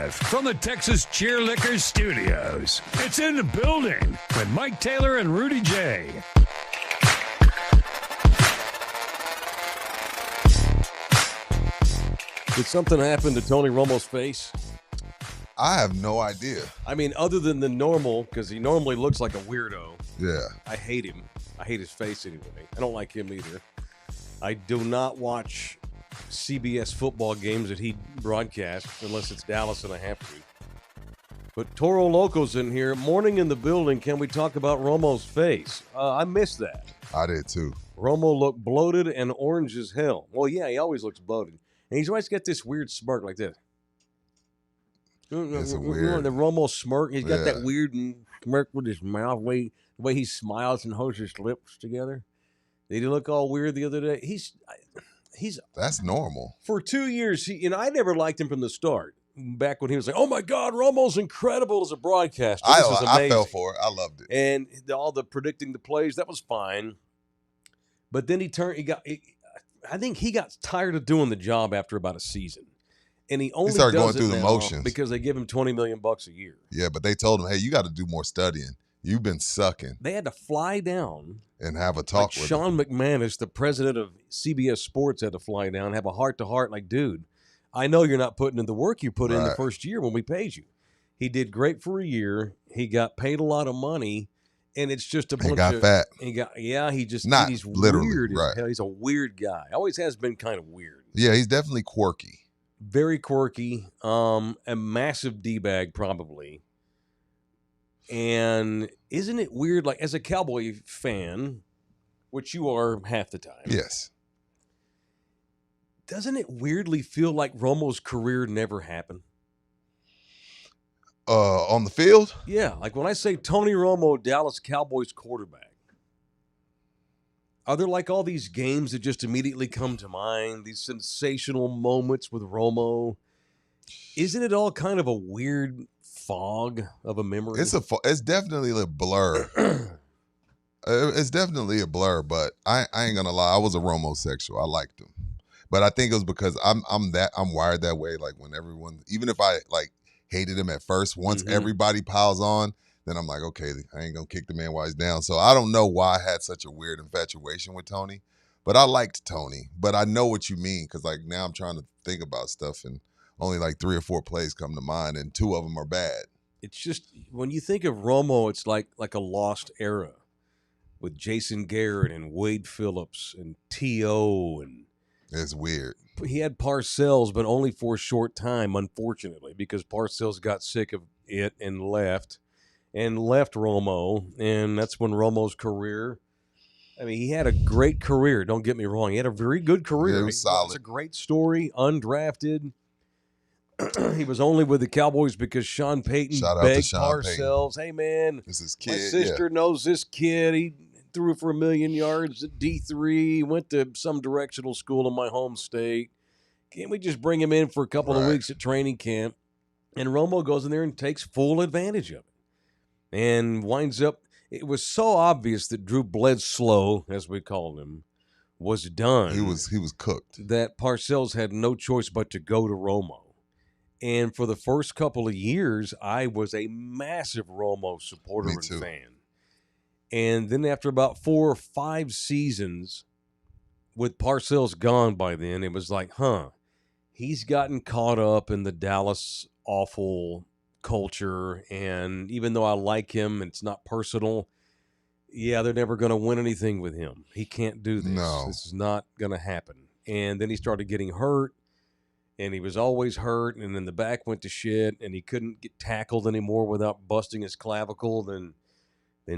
Live from the Texas Cheerlickers Studios. It's in the building with Mike Taylor and Rudy J. Did something happen to Tony Romo's face? I have no idea. I mean, other than the normal, because he normally looks like a weirdo. Yeah. I hate him. I hate his face anyway. I don't like him either. I do not watch CBS football games that he broadcasts unless it's Dallas and I have to. But Toro Loco's in here. Morning in the building. Can we talk about Romo's face? I missed that. I did too. Romo looked bloated and orange as hell. Well, yeah, he always looks bloated. And he's always got this weird smirk like this. It's a weird. The Romo smirk. He's got Yeah. that weird smirk with his mouth, the way he smiles and holds his lips together. Did he look all weird the other day? He's That's normal. for 2 years. I never liked him from the start. Back when he was like, "Oh my God, Romo's incredible as a broadcaster. This is I amazing." fell for it. I loved it. And all the predicting the plays, that was fine. But then I think he got tired of doing the job after about a season. And he only started does going it through the now motions. because they give him $20 million a year. Yeah, but they told him, hey, you got to do more studying. You've been sucking, They had to fly down. and have a talk with him. Sean McManus, the president of CBS Sports, had to fly down, have a heart-to-heart like, dude, I know you're not putting in the work you put in the Right. first year when we paid you. He did great for a year. He got paid a lot of money, and it's just a bunch He got of fat. he's literally, weird as right. hell. He's a weird guy. Always has been kind of weird. Yeah, he's definitely quirky. Very quirky, a massive D-bag probably. And isn't it weird, like as a Cowboy fan, which you are half the time, Yes. doesn't it weirdly feel like Romo's career never happened? On the field, Yeah, like when I say Tony Romo, Dallas Cowboys quarterback, are there like all these games that just immediately come to mind, these sensational moments with Romo? Isn't it all kind of a weird fog of a memory? it's definitely a blur. It's definitely a blur, but I ain't gonna lie. I was a Romo sexual. I liked him, but I think it was because I'm wired that way. Like when everyone, even if I like hated him at first, once Mhm. everybody piles on, then I'm like, okay, I ain't gonna kick the man while he's down. So I don't know why I had such a weird infatuation with Tony, but I liked Tony. But I know what you mean, because like now I'm trying to think about stuff, and only like 3 or 4 plays come to mind, and 2 of them are bad. It's just when you think of Romo, it's like a lost era with Jason Garrett and Wade Phillips and T.O. and It's weird. he had Parcells, but only for a short time, unfortunately, because Parcells got sick of it and left Romo, and that's when Romo's career. I mean, he had a great career. Don't get me wrong; he had a very good career. Yeah, it was solid. It's a great story. Undrafted. He was only with the Cowboys because Sean Payton Shout out to begged Sean Payton. Parcells, "Hey man, This is my kid. sister knows this kid. He threw for 1,000,000 yards at D3. Went to some directional school in my home state. Can't we just bring him in for a couple of Right. weeks at training camp?" And Romo goes in there and takes full advantage of it. And winds up, it was so obvious that Drew Bledsoe, as we called him, was done. He was cooked. That Parcells had no choice but to go to Romo. And for the first couple of years, I was a massive Romo supporter Me and too. fan. And then after about 4 or 5 seasons, with Parcells gone by then, it was like, he's gotten caught up in the Dallas awful culture. And even though I like him, it's not personal. Yeah, they're never going to win anything with him. He can't do this. No. This is not going to happen. And then he started getting hurt. And he was always hurt, and then the back went to shit, and he couldn't get tackled anymore without busting his clavicle. Then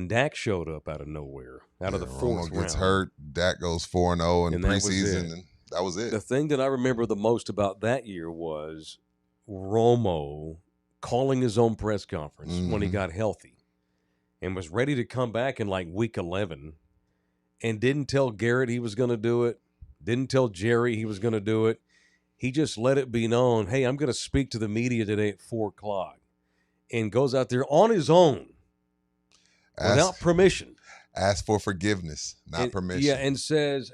Dak showed up out of nowhere, out of the fourth Romo gets round. hurt. Dak goes 4-0 in And that was preseason, it. and that was it. The thing that I remember the most about that year was Romo calling his own press conference when he Mhm. got healthy and was ready to come back in like week 11 and didn't tell Garrett he was going to do it, didn't tell Jerry he was going to do it. He just let it be known, hey, I'm going to speak to the media today at 4 o'clock, and goes out there on his own without permission. Ask for forgiveness, not And- permission. Yeah, and says,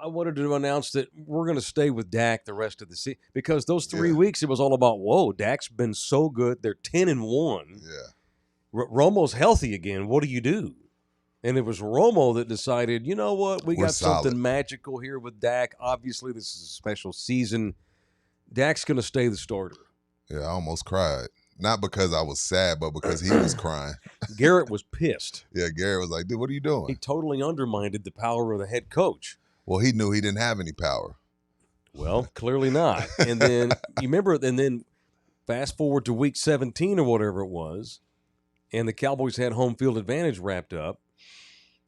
I wanted to announce that we're going to stay with Dak the rest of the season because those 3 weeks it was all about whoa, Dak's been so good. They're 10-1. Yeah. Romo's healthy again. What do you do? And it was Romo that decided, you know what, we We're got solid. something magical here with Dak. Obviously, this is a special season. Dak's going to stay the starter. Yeah, I almost cried. Not because I was sad, but because he was crying. Garrett was pissed. Yeah, Garrett was like, dude, what are you doing? He totally undermined the power of the head coach. Well, he knew he didn't have any power. Well, clearly not. And then, you remember, and then fast forward to week 17 or whatever it was, and the Cowboys had home field advantage wrapped up,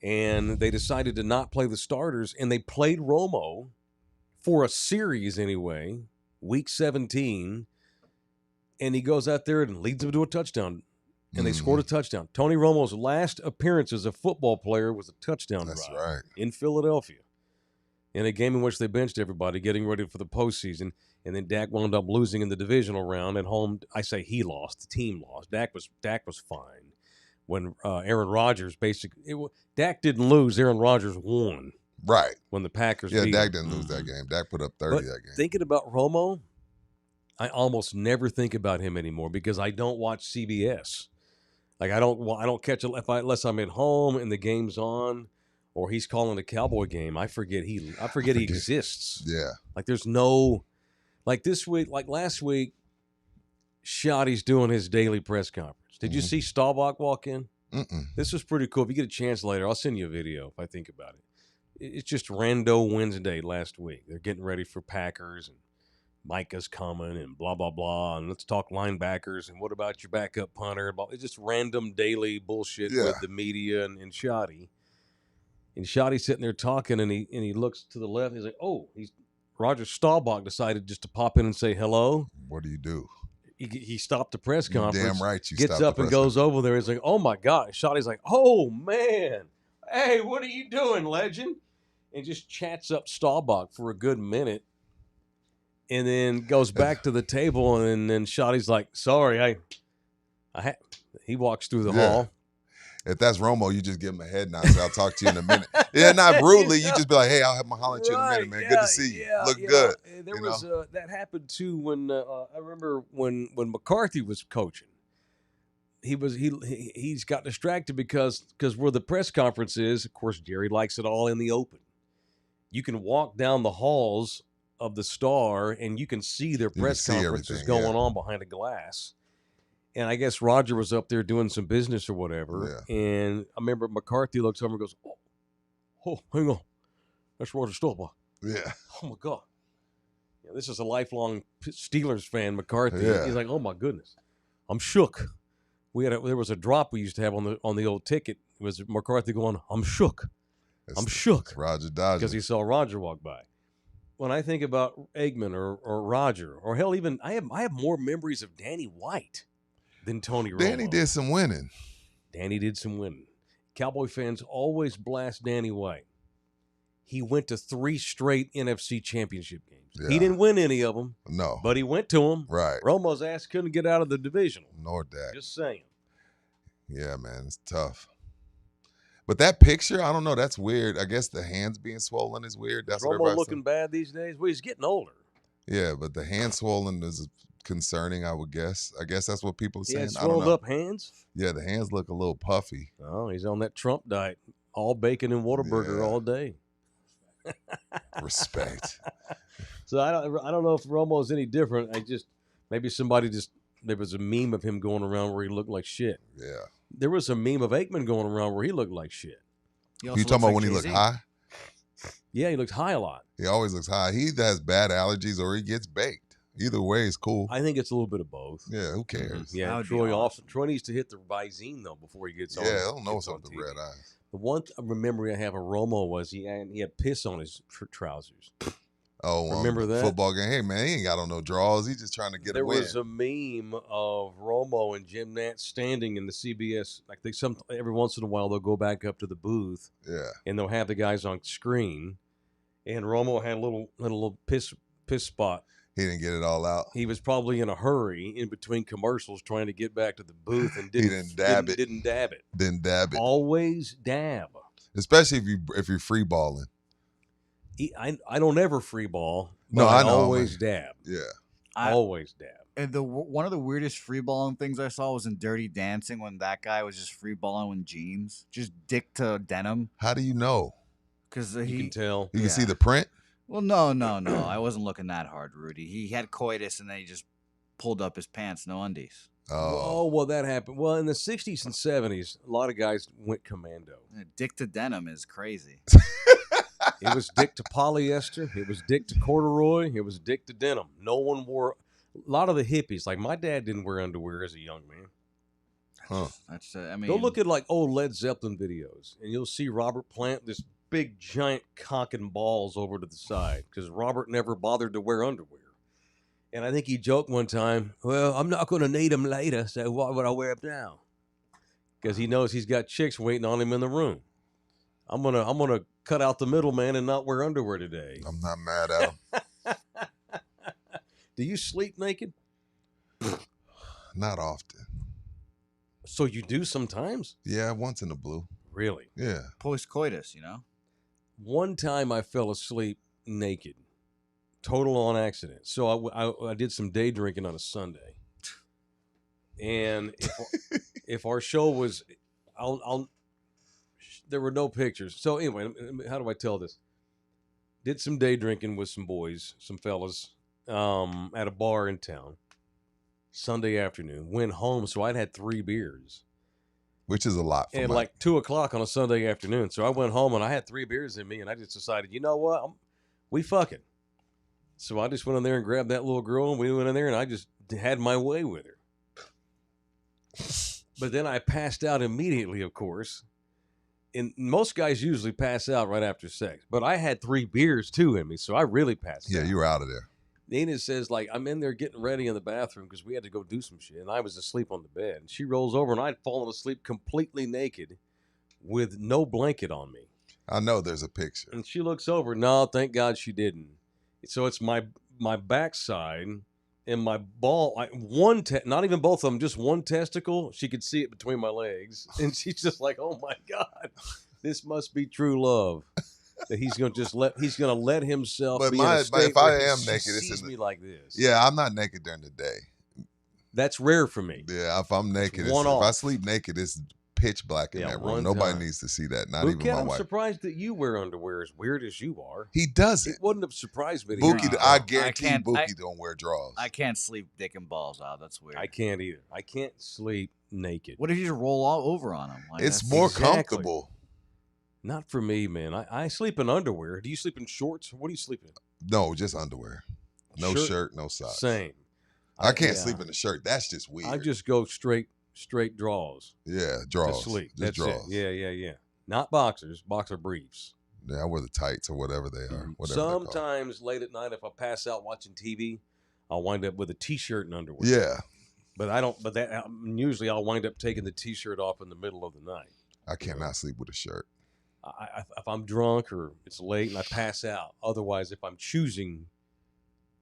and they decided to not play the starters, and they played Romo for a series anyway, week 17, and he goes out there and leads them to a touchdown, and they scored a touchdown. Tony Romo's last appearance as a football player was a touchdown That's drive right. in Philadelphia in a game in which they benched everybody getting ready for the postseason, and then Dak wound up losing in the divisional round at home. I say he lost. The team lost. Dak was fine. When Aaron Rodgers Dak didn't lose. Aaron Rodgers won. Right. When the Packers Yeah, beat Dak him. didn't lose that game. Dak put up 30 But that game. thinking about Romo, I almost never think about him anymore because I don't watch CBS. Like I don't catch it unless I'm at home and the game's on, or he's calling a Cowboy game. I forget he exists. Yeah. Like there's no, like this week, like last week, Schotty's doing his daily press conference. Did you see Staubach walk in? Mm-mm. This was pretty cool. If you get a chance later, I'll send you a video if I think about it. It's just Rando Wednesday last week. They're getting ready for Packers, and Micah's coming, and blah, blah, blah. And let's talk linebackers, and what about your backup punter? It's just random daily bullshit with the media and Schotty. And Schotty's sitting there talking, and he looks to the left. He's like, oh, Roger Staubach decided just to pop in and say hello. What do you do? He stopped the press conference. You're damn right you gets stopped up the and press goes over there. He's like, oh, my God. Schotty's like, oh, man. Hey, what are you doing, legend? And just chats up Staubach for a good minute and then goes back to the table. And then Schotty's like, sorry, he walks through the hall. If that's Romo, you just give him a head nod. Say, I'll talk to you in a minute. Yeah, not rudely. You just be like, hey, I'll have my holler at you in a minute, man. Yeah, good to see you. Look good. There was that happened too when I remember when McCarthy was coaching. He's got distracted because where the press conference is, of course, Jerry likes it all in the open. You can walk down the halls of the Star and you can see their press conferences going on behind a glass. And I guess Roger was up there doing some business or whatever. Yeah. And I remember McCarthy looks over and goes, oh, hang on. That's Roger Staubach. Yeah. Oh, my God. Yeah, this is a lifelong Steelers fan, McCarthy. Yeah. He's like, oh, my goodness. I'm shook. There was a drop we used to have on the old ticket. It was McCarthy going, I'm shook. I'm shook. Roger Dodger. Because he saw Roger walk by. When I think about Eggman or Roger, or hell, even I have more memories of Danny White than Tony Romo. Danny did some winning. Danny did some winning. Cowboy fans always blast Danny White. He went to 3 straight NFC championship games. Yeah. He didn't win any of them. No. But he went to them. Right. Romo's ass couldn't get out of the divisional. Nor Dak. Just saying. Yeah, man, it's tough. But that picture, I don't know, that's weird. I guess the hands being swollen is weird. That's what Romo looking bad these days? Well, he's getting older. Yeah, but the hand swollen is concerning, I would guess. I guess that's what people are saying. He had swelled up hands? Yeah, the hands look a little puffy. Oh, he's on that Trump diet. All bacon and Whataburger all day. Respect. So I don't know if Romo's any different. Maybe there was a meme of him going around where he looked like shit. Yeah. There was a meme of Aikman going around where he looked like shit. You talking about when he looked high? Yeah, he looks high a lot. He always looks high. He either has bad allergies or he gets baked. Either way is cool. I think it's a little bit of both. Yeah, who cares? Mm-hmm. Yeah, Troy needs to hit the Visine though before he gets on. Yeah, I don't know what's up with the red eyes. The one memory I have of Romo was he had piss on his trousers. Oh, remember that football game? Hey man, he ain't got on no draws. He's just trying to get a win. There was a meme of Romo and Jim Nantz standing in the CBS. Like every once in a while they'll go back up to the booth. Yeah, and they'll have the guys on screen. And Romo had a little piss spot. He didn't get it all out. He was probably in a hurry in between commercials trying to get back to the booth and didn't dab it. Didn't dab it. Always dab. Especially if you're free balling. I don't ever free ball. No, but I know, always dab. Yeah. Always dab. And one of the weirdest free balling things I saw was in Dirty Dancing when that guy was just free balling with jeans, just dick to denim. How do you know? Because You can tell. You can see the print? Well, no. I wasn't looking that hard, Rudy. He had coitus and then he just pulled up his pants, no undies. Oh, well, that happened. Well, in the 60s and 70s, a lot of guys went commando. Dick to denim is crazy. It was dick to polyester. It was dick to corduroy. It was dick to denim. No one wore. A lot of the hippies, like my dad, didn't wear underwear as a young man. Huh. That's I mean, Go look at like old Led Zeppelin videos, and you'll see Robert Plant this big giant cock and balls over to the side because Robert never bothered to wear underwear. And I think he joked one time, "Well, I'm not going to need them later, so why would I wear them now?" Because he knows he's got chicks waiting on him in the room. I'm gonna cut out the middleman and not wear underwear today. I'm not mad at him. Do you sleep naked? Not often. So you do sometimes? Yeah, once in a blue. Really? Yeah. post coitus, One time I fell asleep naked, total on accident. So I did some day drinking on a Sunday, and if our show was, there were no pictures. So anyway, how do I tell this? Did some day drinking with some boys, some fellas, at a bar in town. Sunday afternoon, went home. So I'd had 3 beers. Which is a lot for And my... like 2:00 on a Sunday afternoon. So I went home and I had 3 beers in me, and I just decided, you know what? We fucking. So I just went in there and grabbed that little girl, and we went in there, and I just had my way with her. But then I passed out immediately, of course. And most guys usually pass out right after sex. But I had 3 beers, too, in me, so I really passed out. Yeah, you were out of there. Nina says, like, I'm in there getting ready in the bathroom because we had to go do some shit, and I was asleep on the bed. And she rolls over, and I'd fallen asleep completely naked with no blanket on me. I know there's a picture. And she looks over. No, thank God she didn't. So it's my backside and my ball. Not even both of them, just one testicle. She could see it between my legs. And she's just like, oh, my God, this must be true love. That he's gonna let himself. But be in a state if I where am he naked, sees it's me like this. Yeah, I'm not naked during the day. That's rare for me. Yeah, if I'm naked, one if off. I sleep naked, it's pitch black in that room. one Nobody time. needs to see that. Not Luke, even my I'm wife. surprised that you wear underwear as weird as you are. He does It it. wouldn't have surprised me. To hear Buki, you. I guarantee can't- Buki don't wear drawers. I can't sleep dick and balls out. That's weird. I can't either. I can't sleep naked. What if you just roll all over on him? Like, It's that's- more Exactly. comfortable. Not for me, man. I sleep in underwear. Do you sleep in shorts? What do you sleep in? No, just underwear. No shirt, no socks. Same. I can't yeah. sleep in a shirt. That's just weird. I just go straight draws yeah, drawers. to sleep. Just That's drawers. it. Yeah. Not boxers, boxer briefs. Yeah, I wear the tights or whatever they are. Whatever they're called. Sometimes late at night, if I pass out watching TV, I'll wind up with a T-shirt and underwear. Yeah, But I don't. But that usually I'll wind up taking the T-shirt off in the middle of the night. I cannot sleep with a shirt. If I'm drunk or it's late and I pass out. Otherwise, if I'm choosing,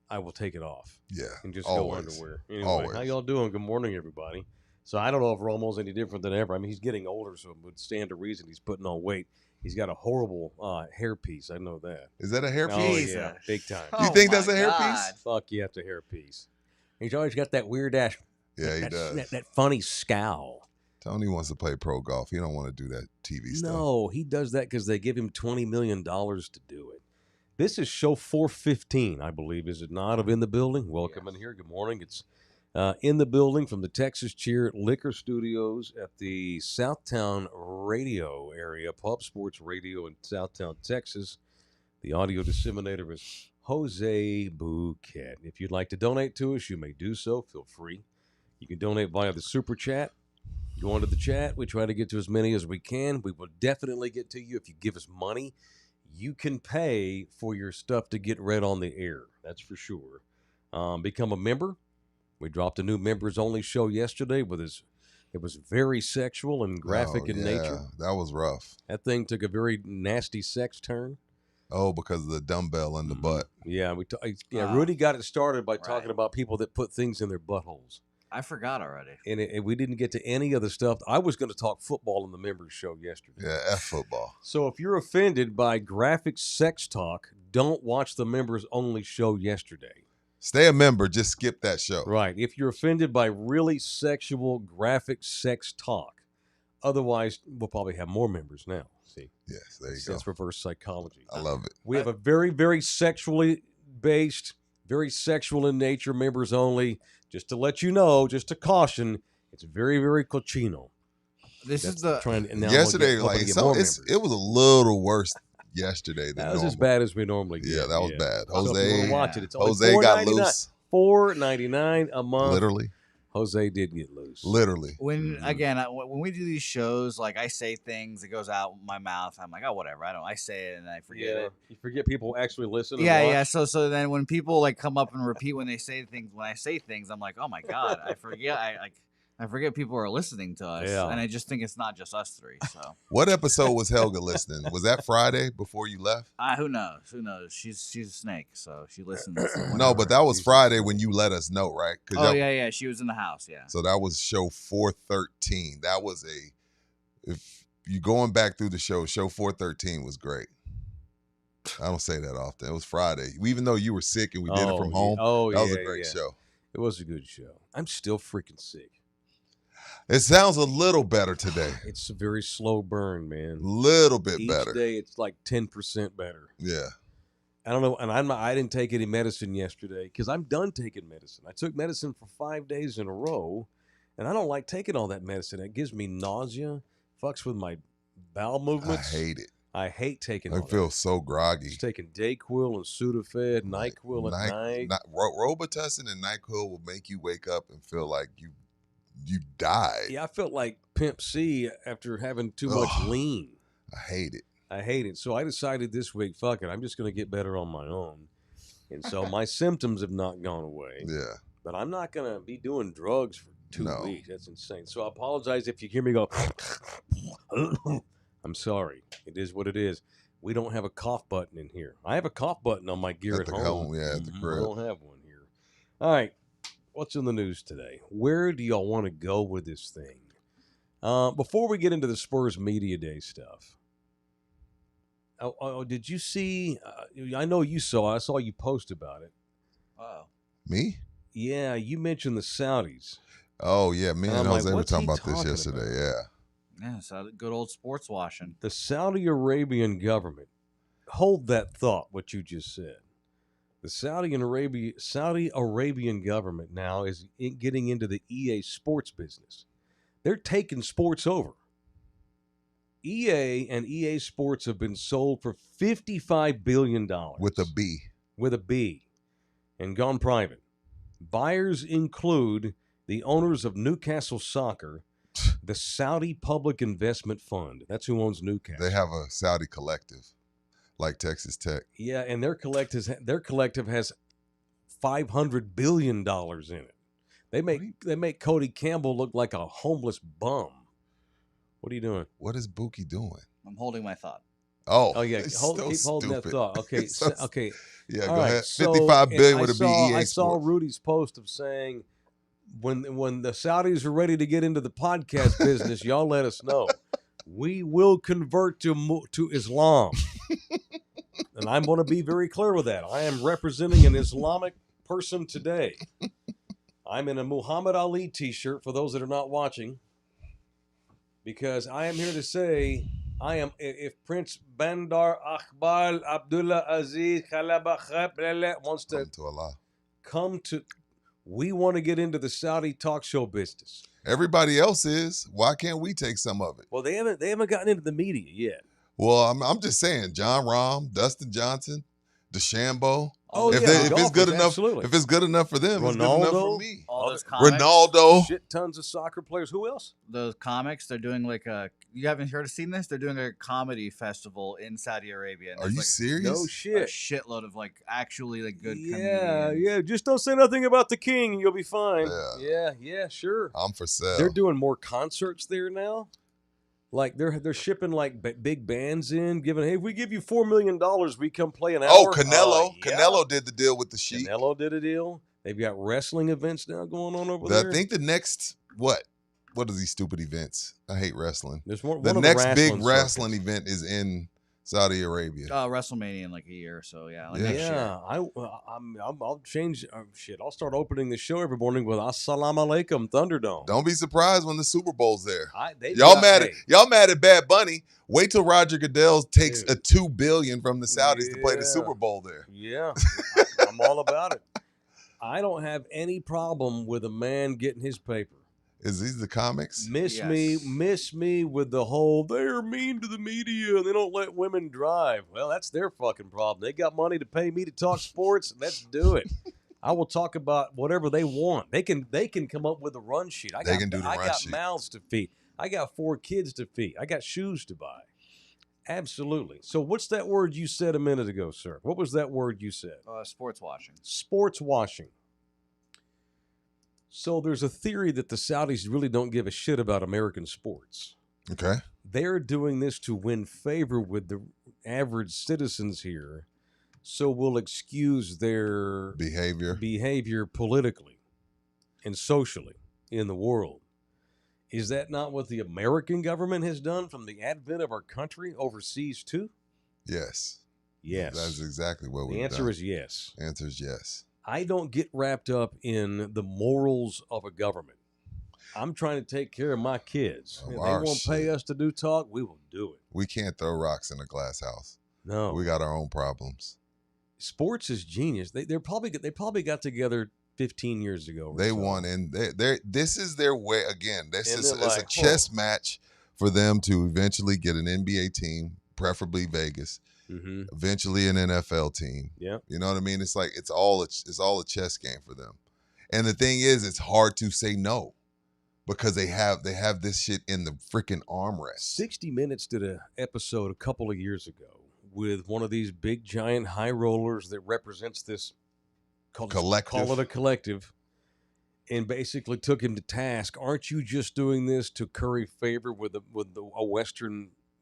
I will take it off Yeah, and just always. go underwear. Anyway, Always. how y'all doing? Good morning, everybody. So I don't know if Romo's any different than ever. I mean, he's getting older, so it would stand to reason he's putting on weight. He's got a horrible hairpiece. I know that. Is that a hairpiece? Oh, Jesus. yeah, big time. You think that's a hairpiece? Fuck, you have to hairpiece. He's always got that weird ass. Yeah, he that, does. That funny scowl. Tony wants to play pro golf. He don't want to do that TV stuff. No, he does that because they give him $20 million to do it. This is show 415, I believe, is it not, of In the Building? Welcome in here. Good morning. It's In the Building from the Texas Cheer Liquor Studios at the Southtown Radio area, Pub Sports Radio in Southtown, Texas. The audio disseminator is Jose Bouquet. If you'd like to donate to us, you may do so. Feel free. You can donate via the Super Chat. Go into the chat. We try to get to as many as we can. We will definitely get to you if you give us money. You can pay for your stuff to get read on the air. That's for sure. Become a member. We dropped a new members only show yesterday it was very sexual and graphic in nature. That was rough. That thing took a very nasty sex turn. Oh, because of the dumbbell in the butt. Yeah, Rudy got it started by Right. talking about people that put things in their buttholes. I forgot already. And we didn't get to any other stuff. I was going to talk football in the members show yesterday. Yeah, F football. So if you're offended by graphic sex talk don't watch the members only show yesterday. Stay a member. Just skip that show. Right. If you're offended by really sexual, graphic sex talk, otherwise we'll probably have more members now. See, Yes, there you go. that's reverse psychology. I love it. We have a very, very sexually based, very sexual in nature members only. Just to let you know, just to caution, it's very, very cochino. This That's is the trying to, now Yesterday, hoping like to get so, more it members. was a little worse yesterday than That was normal. as bad as we normally get. Yeah, that was bad. So if you Jose- wanna watch it. It's only Jose got $4.99. loose. $4.99 a month. Literally, Jose did get loose. literally. when Mhm. again when we do these shows, like I say things, it goes out my mouth. I'm like, oh whatever. I say it and I forget Yeah, it. you forget people actually listen. And Yeah, watch. yeah. So then when people like come up and repeat when they say things, when I say things, I'm like, oh my god, I forget. I forget people are listening to us, Yeah. and I just think it's not just us three. So What episode was Helga listening? Was that Friday before you left? who knows? Who knows? She's a snake, so she listens. No, but that was Friday when you let us know, right? 'Cause Oh that- yeah. She was in the house. Yeah. So that was show 413. That was if you going back through the show 413 was great. I don't say that often. It was Friday. Even though you were sick and we did it from home, Oh, that was yeah, a great yeah. show. It was a good show. I'm still freaking sick. It sounds a little better today. It's a very slow burn, man. Little bit Each better. day it's like 10% better. Yeah. I don't know, and I didn't take any medicine yesterday because I'm done taking medicine. I took medicine for 5 days in a row, and I don't like taking all that medicine. It gives me nausea, fucks with my bowel I movements. hate it. I hate taking I all feel that. so groggy. Just taking Dayquil and Sudafed, NyQuil at night. Robitussin and NyQuil will make you wake up and feel like you died. Yeah, I felt like Pimp C after having too much Ugh. lean. I hate it. I hate it. So I decided this week, fuck it, I'm just going to get better on my own. And so my symptoms have not gone away. Yeah. But I'm not going to be doing drugs for 2 No. weeks. That's insane. So I apologize if you hear me go, I'm sorry. It is what it is. We don't have a cough button in here. I have a cough button on my gear At at the home. home, yeah, at the I crib. don't have one here. All right. What's in the news today? Where do y'all want to go with this thing? Before we get into the Spurs Media Day stuff, did you see? I know you saw. I saw you post about it. Oh. Me? Yeah, you mentioned the Saudis. Oh yeah, me And and I'm like, Jose were what's talking he about this talking yesterday. about? Yeah. Yeah. So good old sports washing. The Saudi Arabian government. Hold that thought. What you just said. The Saudi Arabian government now is getting into the EA Sports business. They're taking sports over. EA and EA Sports have been sold for $55 billion. With a B. With a B. And gone private. Buyers include the owners of Newcastle Soccer, the Saudi Public Investment Fund. That's who owns Newcastle. They have a Saudi collective, like Texas Tech. Yeah, and their collective has $500 billion in it. They make Cody Campbell look like a homeless bum. What are you doing? What is Buki doing? I'm holding my thought. Oh, Yeah, it's keep so holding that stupid. thought. Okay, It's so okay. Yeah, All go right, ahead. so, 55 billion and with a B. EA I saw Sports. Rudy's post of saying when the Saudis are ready to get into the podcast business, y'all let us know. We will convert to Islam, and I'm going to be very clear with that. I am representing an Islamic person today. I'm in a Muhammad Ali T-shirt for those that are not watching, because I am here to say I am. If Prince Bandar Akbar Abdullah Aziz Khalabah wants to To Allah. come to, we want to get into the Saudi talk show business. Everybody else is. Why can't we take some of it? Well, they haven't gotten into the media yet. Well, I'm just saying, John Rahm, Dustin Johnson, DeChambeau. Oh, if, yeah, they, the if it's golfers, good enough, absolutely. if it's good enough for them, it's good enough Ronaldo. for me. All those comics. Ronaldo. Shit tons of soccer players. Who else? Those comics, they're doing like a. You haven't seen this? They're doing a comedy festival in Saudi Arabia. and Are there's, you like, serious? No A shit. shitload of like actually like good. Yeah, comedians. yeah. Just don't say nothing about the king, and you'll be fine. Yeah. Yeah, sure. I'm for sale. They're doing more concerts there now. Like they're shipping like big bands in, giving, hey, if we give you $4 million, we come play an hour. Oh, Canelo. Yeah. Canelo did the deal with the Sheik. Canelo did a deal. They've got wrestling events now going on over I there. think the next what are these stupid events? I hate wrestling. There's one The of next big wrestling wrestling circuits. event is in Saudi Arabia. WrestleMania in like a year or so. Yeah. Like Yeah. next year. I'll change shit. I'll start opening the show every morning with "Assalamu alaikum, Thunderdome." Don't be surprised when the Super Bowl's there. They Y'all got- mad hey, at y'all mad at Bad Bunny. Wait till Roger Goodell takes Dude. a $2 billion from the Saudis to play the Yeah. Super Bowl there. Yeah, I'm all about it. I don't have any problem with a man getting his paper. Is these the comics? Miss Yes. me with the whole they're mean to the media and they don't let women drive. Well, that's their fucking problem. They got money to pay me to talk sports. Let's do it. I will talk about whatever they want. They can come up with a run sheet. They can do the I run got sheet. mouths to feed. I got 4 kids to feed. I got shoes to buy. Absolutely. So what's that word you said a minute ago, sir? What was that word you said? Sports watching. Sports washing. So there's a theory that the Saudis really don't give a shit about American sports. Okay. They're doing this to win favor with the average citizens here, so we'll excuse their behavior politically and socially in the world. Is that not what the American government has done from the advent of our country overseas too? Yes. Yes. That's exactly what The we've answer done. is yes. The answer is yes. I don't get wrapped up in the morals of a government. I'm trying to take care of my kids. Of If they our won't pay shit. us to do talk, we will do it. We can't throw rocks in a glass house. No, We got our own problems. sports is genius. They probably got together 15 years ago. or They so. won, and this is their way again. This And is they're it's a like, chess match for them to eventually get an NBA team, preferably Vegas. Mhm. Eventually an NFL team. Yeah. You know what I mean? It's like it's all a chess game for them. And the thing is, it's hard to say no because they have this shit in the freaking armrest. 60 Minutes did an episode a couple of years ago with one of these big giant high rollers that represents this call Collective. it a collective, and basically took him to task. Aren't you just doing this to curry favor with a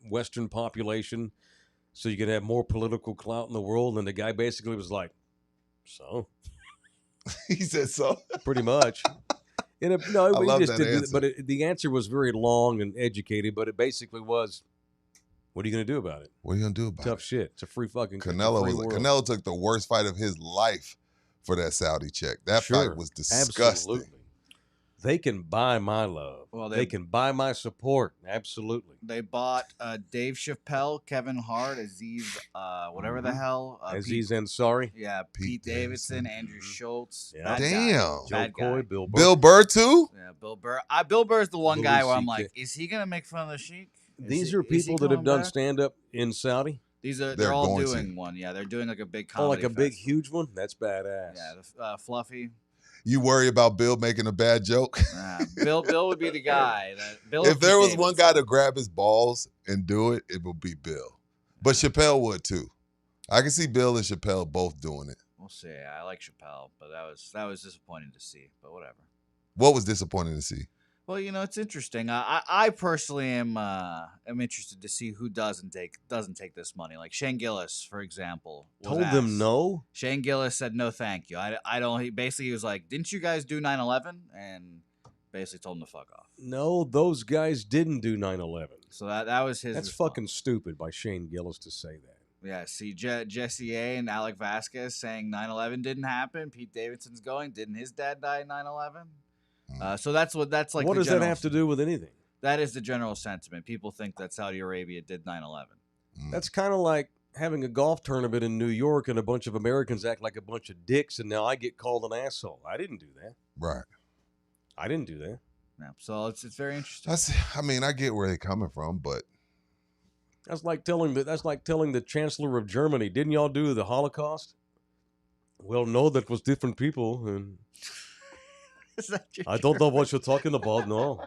Western population, so you can have more political clout in the world? And the guy basically was like, "So, He said so. pretty much." And no, I we love just that did, answer. but the answer was very long and educated. But it basically was, "What are you going to do about it? What are you gonna do about Tough it? shit. It's a free fucking Canelo Canelo took the worst fight of his life for that Saudi check. That fight was disgusting. Absolutely. They can buy my love. Well, they can buy my support. Absolutely. They bought Dave Chappelle, Kevin Hart, Aziz, whatever the hell. Aziz Ansari, Yeah, Pete Pete Davidson, Davidson. Andrew Schultz. Yeah. Bad guy. Damn. Joe Bad guy. Coy, Bill Burr. Bill Burr too? Yeah, Bill Burr. Bill Burr's the one Louis guy where I'm CK. like, is he gonna make fun of the Sheik? These are people that have done stand up in Saudi. They're They're all going doing to. one. Yeah, they're doing like a big Oh, like comedy. a big, festival. huge one? That's badass. Yeah, the Fluffy. You worry about Bill making a bad joke? Bill would be the guy. Bill. If there was one guy to grab his balls and do it, it would be Bill. But Chappelle would too. I can see Bill and Chappelle both doing it. We'll see. I like Chappelle, but that was disappointing to see. But whatever. What was disappointing to see? Well, it's interesting. I personally am interested to see who doesn't take this money. Like Shane Gillis, for example, was Told them asked. no. Shane Gillis said no, thank you. I don't. He was like, didn't you guys do 9/11? And basically told him to fuck off. No, those guys didn't do 9/11. So that was his. That's response. fucking stupid by Shane Gillis to say that. Yeah. See, Jesse A and Alec Vasquez saying 9/11 didn't happen. Pete Davidson's going, didn't his dad die in 9/11? So that's like. What the does that general- have to do with anything? That is the general sentiment. People think that Saudi Arabia did 9/11. That's kind of like having a golf tournament in New York and a bunch of Americans act like a bunch of dicks, and now I get called an asshole. I didn't do that. Right. I didn't do that. Yeah. So it's very interesting. I get where they're coming from, but That's like telling the Chancellor of Germany, didn't y'all do the Holocaust? Well, no, that was different people, and Is that your I don't know what you're talking about. No,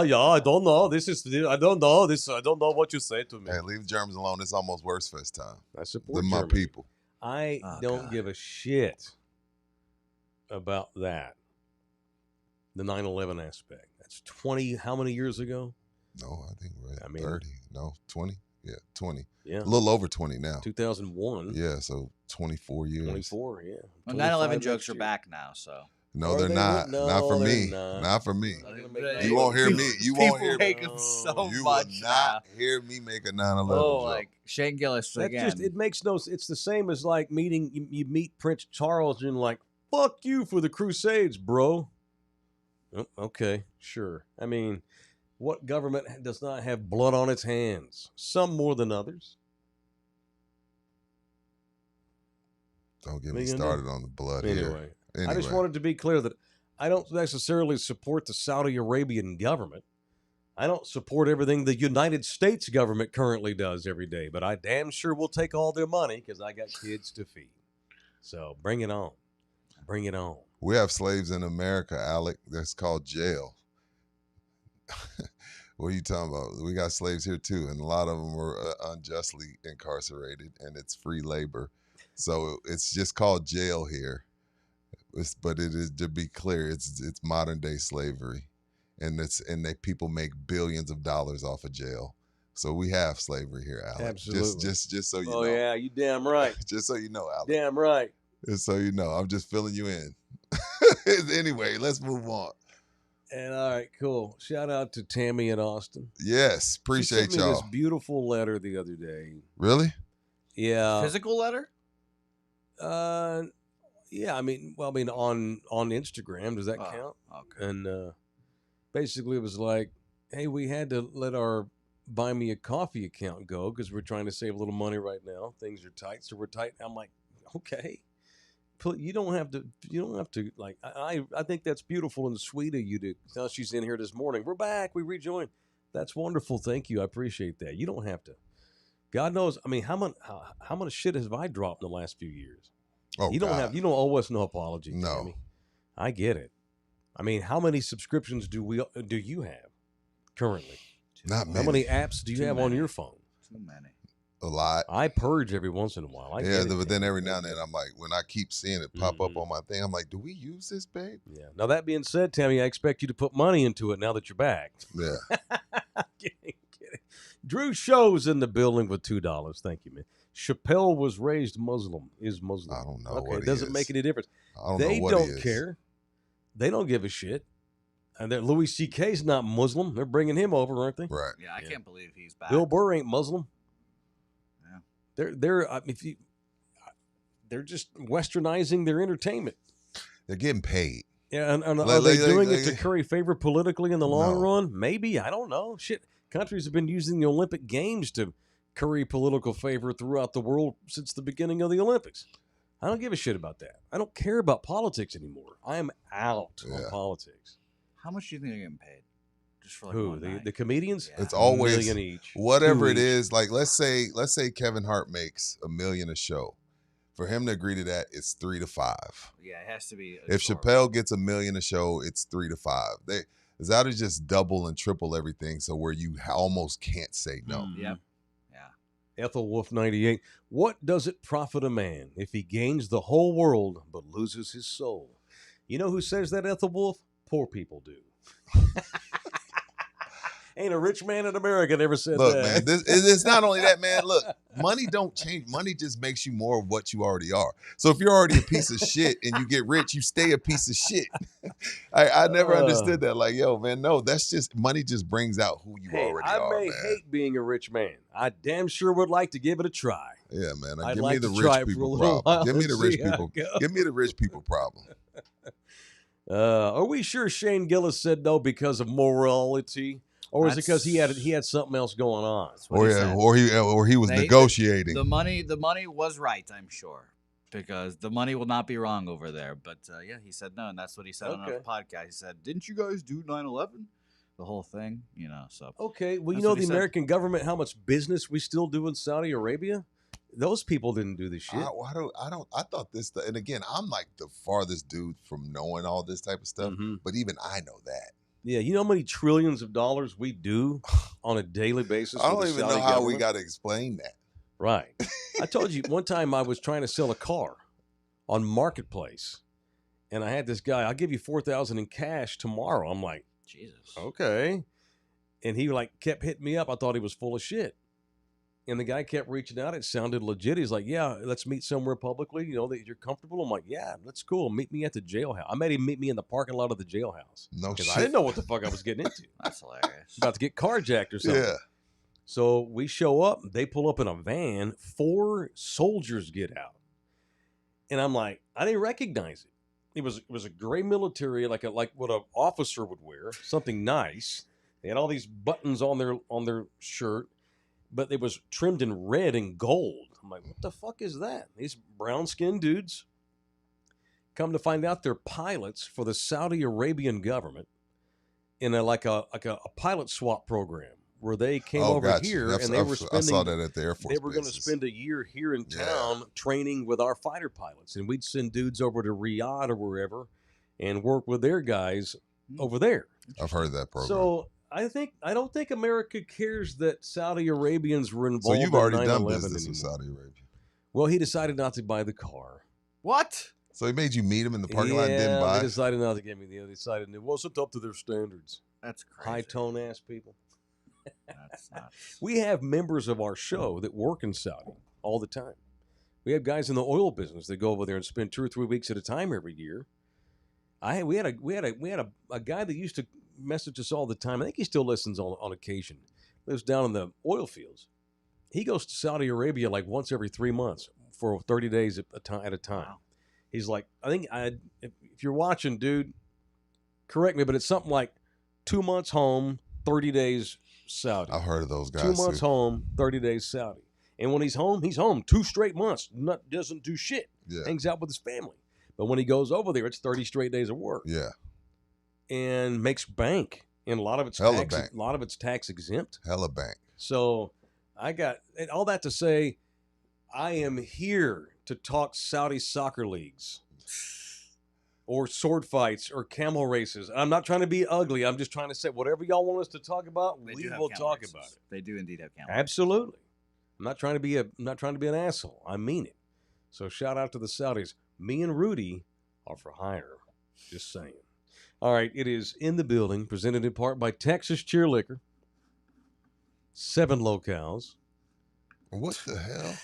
yeah, I don't know. I don't know this. I don't know what you say to me. hey, leave the Germans alone. It's almost worse fest time I support than my Germany. people. I Oh, don't God. give a shit about that. The 9/11 aspect. That's 20. How many years ago? No, I think we're at I mean- 30. No, 20. Yeah, 20. Yeah, A little over 20 now. 2001. Yeah, so 24 years. 24. Yeah. Well, 25 9/11 next jokes are year. back now. So No, Are they're they not. no, Not for they're me. not. Not for me. They- You won't hear me. You won't People hear hate me. him so You will much not now. hear me make a 9/11 Oh, joke. like Shane Gillis That again. just it makes no. It's the same as like meeting you meet Prince Charles and like fuck you for the Crusades, bro. Oh, okay, sure. I mean, what government does not have blood on its hands? Some more than others. Don't get What me you gonna do? started on the blood Anyway, here. I just wanted to be clear that I don't necessarily support the Saudi Arabian government. I don't support everything the United States government currently does every day, but I damn sure will take all their money because I got kids to feed. So bring it on. Bring it on. We have slaves in America, Alec. That's called jail. What are you talking about? We got slaves here too, and a lot of them were unjustly incarcerated, and it's free labor. So it's just called jail here. But it is, to be clear, it's modern day slavery, and people make billions of dollars off of jail. So we have slavery here, Alec. Absolutely. Just so you Oh know. yeah, you damn right. Just so you know, Alec. Damn right. Just so you know, I'm just filling you in. Anyway, let's move on. And all right, cool. Shout out to Tammy in Austin. Yes, She appreciate sent me y'all. this beautiful letter the other day. Really? Yeah. Physical letter? Yeah. I mean, on Instagram, does that Oh, count? Okay. And basically, it was like, hey, we had to let our Buy Me a Coffee account go because we're trying to save a little money right now. Things are tight, so we're tight. I'm like, okay. You don't have to like. I think that's beautiful and sweet of you to. Now she's in here this morning. We're back. We rejoined. That's wonderful. Thank you. I appreciate that. You don't have to. God knows. I mean, how much shit have I dropped in the last few years? Oh, You don't God. owe us no apology. No. Tammy. I get it. I mean, how many subscriptions do you have currently? Not How many. many apps do you Too have on many. your phone? Too many. A lot. I purge every once in a while. I Yeah, get it, but then Tammy. every now and then I'm like, when I keep seeing it pop up Mhm. on my thing, I'm like, do we use this, babe? Yeah. Now that being said, Tammy, I expect you to put money into it now that you're back. Yeah. Kidding. Drew Show's in the building with $2. Thank you, man. Chappelle was raised Muslim. Is Muslim. I don't know Okay, what it he doesn't is. make any difference. I don't They know what he don't is. care. They don't give a shit. And that Louis C.K.'s not Muslim. They're bringing him over, aren't they? Right. Yeah, I Yeah. can't believe he's back. Bill Burr ain't Muslim. Yeah. They're just westernizing their entertainment. They're getting paid. Yeah, and are Like- they like- doing like- it to curry favor politically in the long No. run? Maybe. I don't know. Shit, countries have been using the Olympic Games to curry political favor throughout the world since the beginning of the Olympics. I don't give a shit about that. I don't care about politics anymore. I am out on Yeah. politics. How much do you think they're getting paid? Just for like Who? one night? The comedians? Yeah. It's always $1 million each. whatever 2 it each. is. Like let's say Kevin Hart makes $1 million a show. For him to agree to that, it's 3 to 5. Yeah, it has to be. If absorbed. Chappelle gets $1 million a show, it's 3 to 5. It's out to just double and triple everything, so where you almost can't say no. Mm. Yep. Yeah. Ethel Wolf 98. What does it profit a man if he gains the whole world but loses his soul? You know who says that, Ethel Wolf? Poor people do. Ain't a rich man in America that ever said Look, that. man, it's not only that, man. Look, money don't change. Money just makes you more of what you already are. So if you're already a piece of shit and you get rich, you stay a piece of shit. I never understood that. Like, yo, man, no, that's just money just brings out who you Hey, already I are, may man. hate being a rich man. I damn sure would like to give it a try. Yeah, man. I'd Give like me the to try rich it for a people little problem. while Give me and the rich see how people. it goes. Give me the rich people problem. Are we sure Shane Gillis said no because of morality? Or is it because he had something else going on? That's what he said. Or he was They- negotiating. The money was right, I'm sure, because the money will not be wrong over there. But yeah, he said no, and that's what he said on Okay. our podcast. He said, "Didn't you guys do 9/11? The whole thing, So Okay, well, you That's know what he the said. American government, how much business we still do in Saudi Arabia? Those people didn't do this shit. I thought this, and again, I'm like the farthest dude from knowing all this type of stuff, Mhm. but even I know that. Yeah, you know how many trillions of dollars we do on a daily basis? I for don't the even Saudi know how we government? got to explain that. Right. I told you one time I was trying to sell a car on Marketplace, and I had this guy. I'll give you $4,000 in cash tomorrow. I'm like, Jesus. okay, and he like kept hitting me up. I thought he was full of shit. And the guy kept reaching out. It sounded legit. He's like, yeah, let's meet somewhere publicly, that you're comfortable. I'm like, yeah, that's cool. Meet me at the jailhouse. I made him meet me in the parking lot of the jailhouse. No Because shit. I didn't know what the fuck I was getting into. That's hilarious. About to get carjacked or something. Yeah. So we show up. They pull up in a van. 4 soldiers get out. And I'm like, I didn't recognize it. It was a gray military, like what an officer would wear, something nice. They had all these buttons on their shirt, but it was trimmed in red and gold. I'm like, what the fuck is that? These brown-skinned dudes. Come to find out, they're pilots for the Saudi Arabian government in a pilot swap program where they came over gotcha. here I've- and they were I spending. saw that at the Air Force. They were going to bases. spend a year here in Yeah. town training with our fighter pilots, and we'd send dudes over to Riyadh or wherever and work with their guys over there. I've heard that program. So I don't think America cares that Saudi Arabians were So involved. you've already in done 9/11 business with anymore. Saudi Arabia. Well, he decided not to buy the car. What? So he made you meet him in the parking lot and didn't They buy? decided not to give me the other. They decided it wasn't up to their standards. That's crazy. High tone ass people. That's not. We have members of our show that work in Saudi all the time. We have guys in the oil business that go over there and spend 2 or 3 weeks at a time every year. We had a guy that used to message us all the time. I think he still listens on occasion. Lives down in the oil fields. He goes to Saudi Arabia like once every 3 months for 30 days at a time. Wow. He's like, I think if you're watching, dude, correct me, but it's something like 2 months home, 30 days Saudi. I've heard of those guys. 2 months too. home, 30 days Saudi. And when he's home 2 straight months. Doesn't do shit. Yeah. Hangs out with his family. But when he goes over there, it's 30 straight days of work Yeah. and makes bank. And a lot of it's Hella tax, bank. a lot of it's tax exempt. Hella bank. So I got and all that to say, I am here to talk Saudi soccer leagues or sword fights or camel races. I'm not trying to be ugly. I'm just trying to say whatever y'all want us to talk about, They we do have will camel talk races. about it. They do indeed have camel. Absolutely. I'm not trying to be an asshole. I mean it. So shout out to the Saudis. Me and Rudy are for hire. Just saying. All right, it is in the building, presented in part by Texas Cheer Liquor. 7 locales. What the hell?